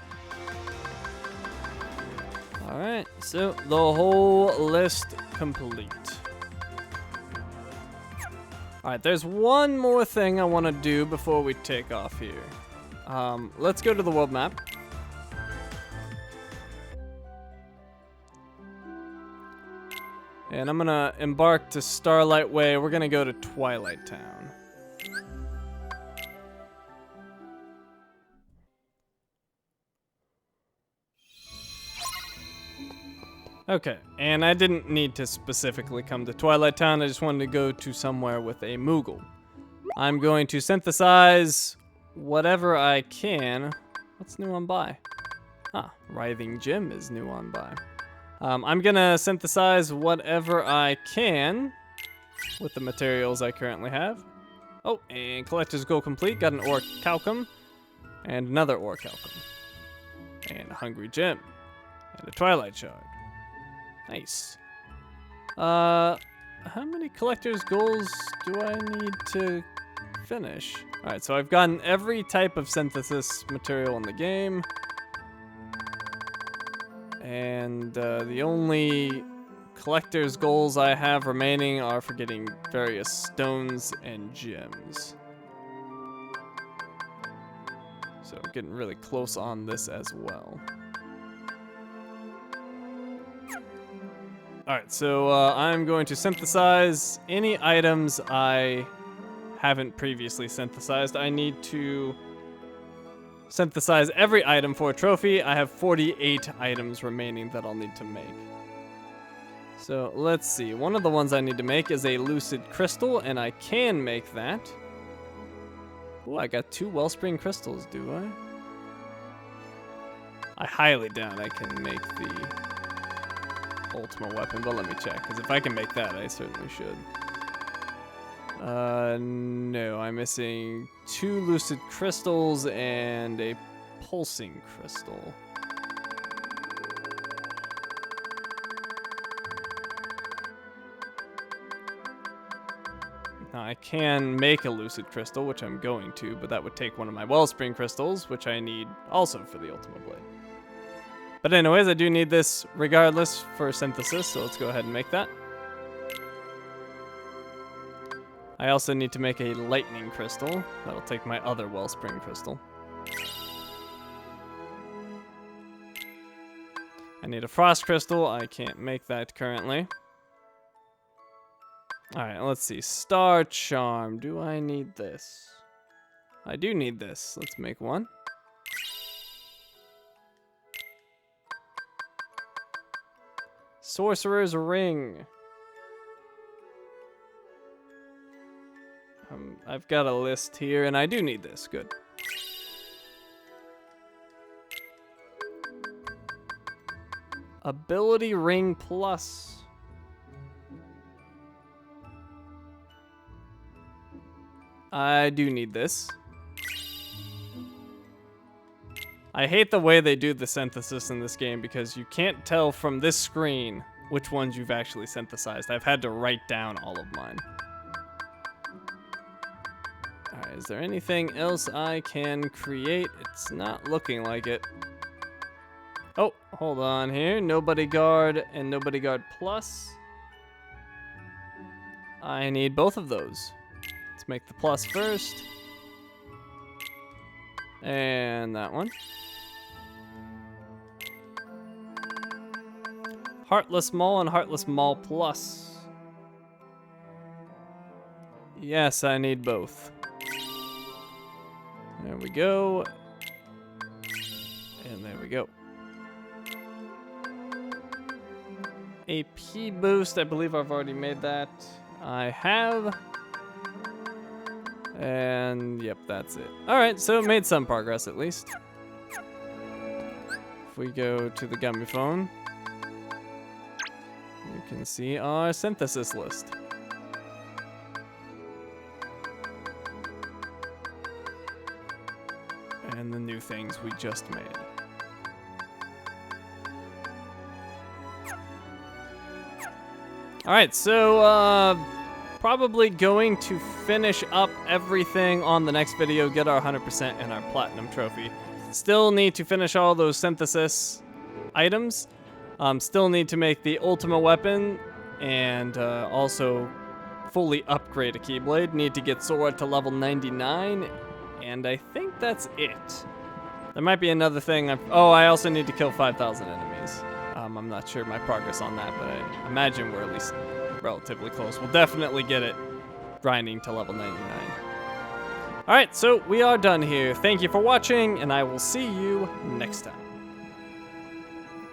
Alright, so the whole list complete. Alright, there's one more thing I want to do before we take off here. Let's go to the world map. And I'm gonna embark to Starlight Way. We're gonna go to Twilight Town. Okay, and I didn't need to specifically come to Twilight Town. I just wanted to go to somewhere with a Moogle. I'm going to synthesize whatever I can. What's new on buy? Ah, Writhing Gem is new on buy. I'm gonna synthesize whatever I can with the materials I currently have. Oh, and collector's goal complete. Got an ore calcum and another ore calcum and a hungry gem and a twilight shard. Nice. How many collector's goals do I need to finish? All right, so I've gotten every type of synthesis material in the game. And the only collector's goals I have remaining are for getting various stones and gems. So I'm getting really close on this as well. Alright, so I'm going to synthesize any items I haven't previously synthesized. I need to synthesize every item for a trophy. I have 48 items remaining that I'll need to make. So let's see. One of the ones I need to make is a lucid crystal, and I can make that. Ooh, I got 2 wellspring crystals, do I? I highly doubt I can make the ultimate weapon, but let me check, because if I can make that, I certainly should. No, I'm missing 2 lucid crystals and a pulsing crystal. Now, I can make a lucid crystal, which I'm going to, but that would take one of my wellspring crystals, which I need also for the ultimate blade. But anyways, I do need this regardless for synthesis, so let's go ahead and make that. I also need to make a lightning crystal. That'll take my other wellspring crystal. I need a frost crystal. I can't make that currently. Alright, let's see. Star charm. Do I need this? I do need this. Let's make one. Sorcerer's ring. I've got a list here, and I do need this. Good. Ability ring plus. I do need this. I hate the way they do the synthesis in this game because you can't tell from this screen which ones you've actually synthesized. I've had to write down all of mine. Alright, is there anything else I can create? It's not looking like it. Oh, hold on here. Nobody guard and nobody guard plus. I need both of those. Let's make the plus first. And that one. Heartless Maul and Heartless Maul plus. Yes, I need both. There we go. And there we go. AP boost, I believe I've already made that. I have. And yep, that's it. Alright, so it made some progress at least. If we go to the Gummy Phone, you can see our synthesis list. And the new things we just made. Alright, so probably going to finish up everything on the next video, get our 100% and our platinum trophy. Still need to finish all those synthesis items. Still need to make the ultimate weapon and also fully upgrade a Keyblade. Need to get Sora to level 99, and I think that's it. There might be another thing. Oh, I also need to kill 5,000 enemies. I'm not sure my progress on that, but I imagine we're at least relatively close. We'll definitely get it grinding to level 99. Alright, so we are done here. Thank you for watching, and I will see you next time.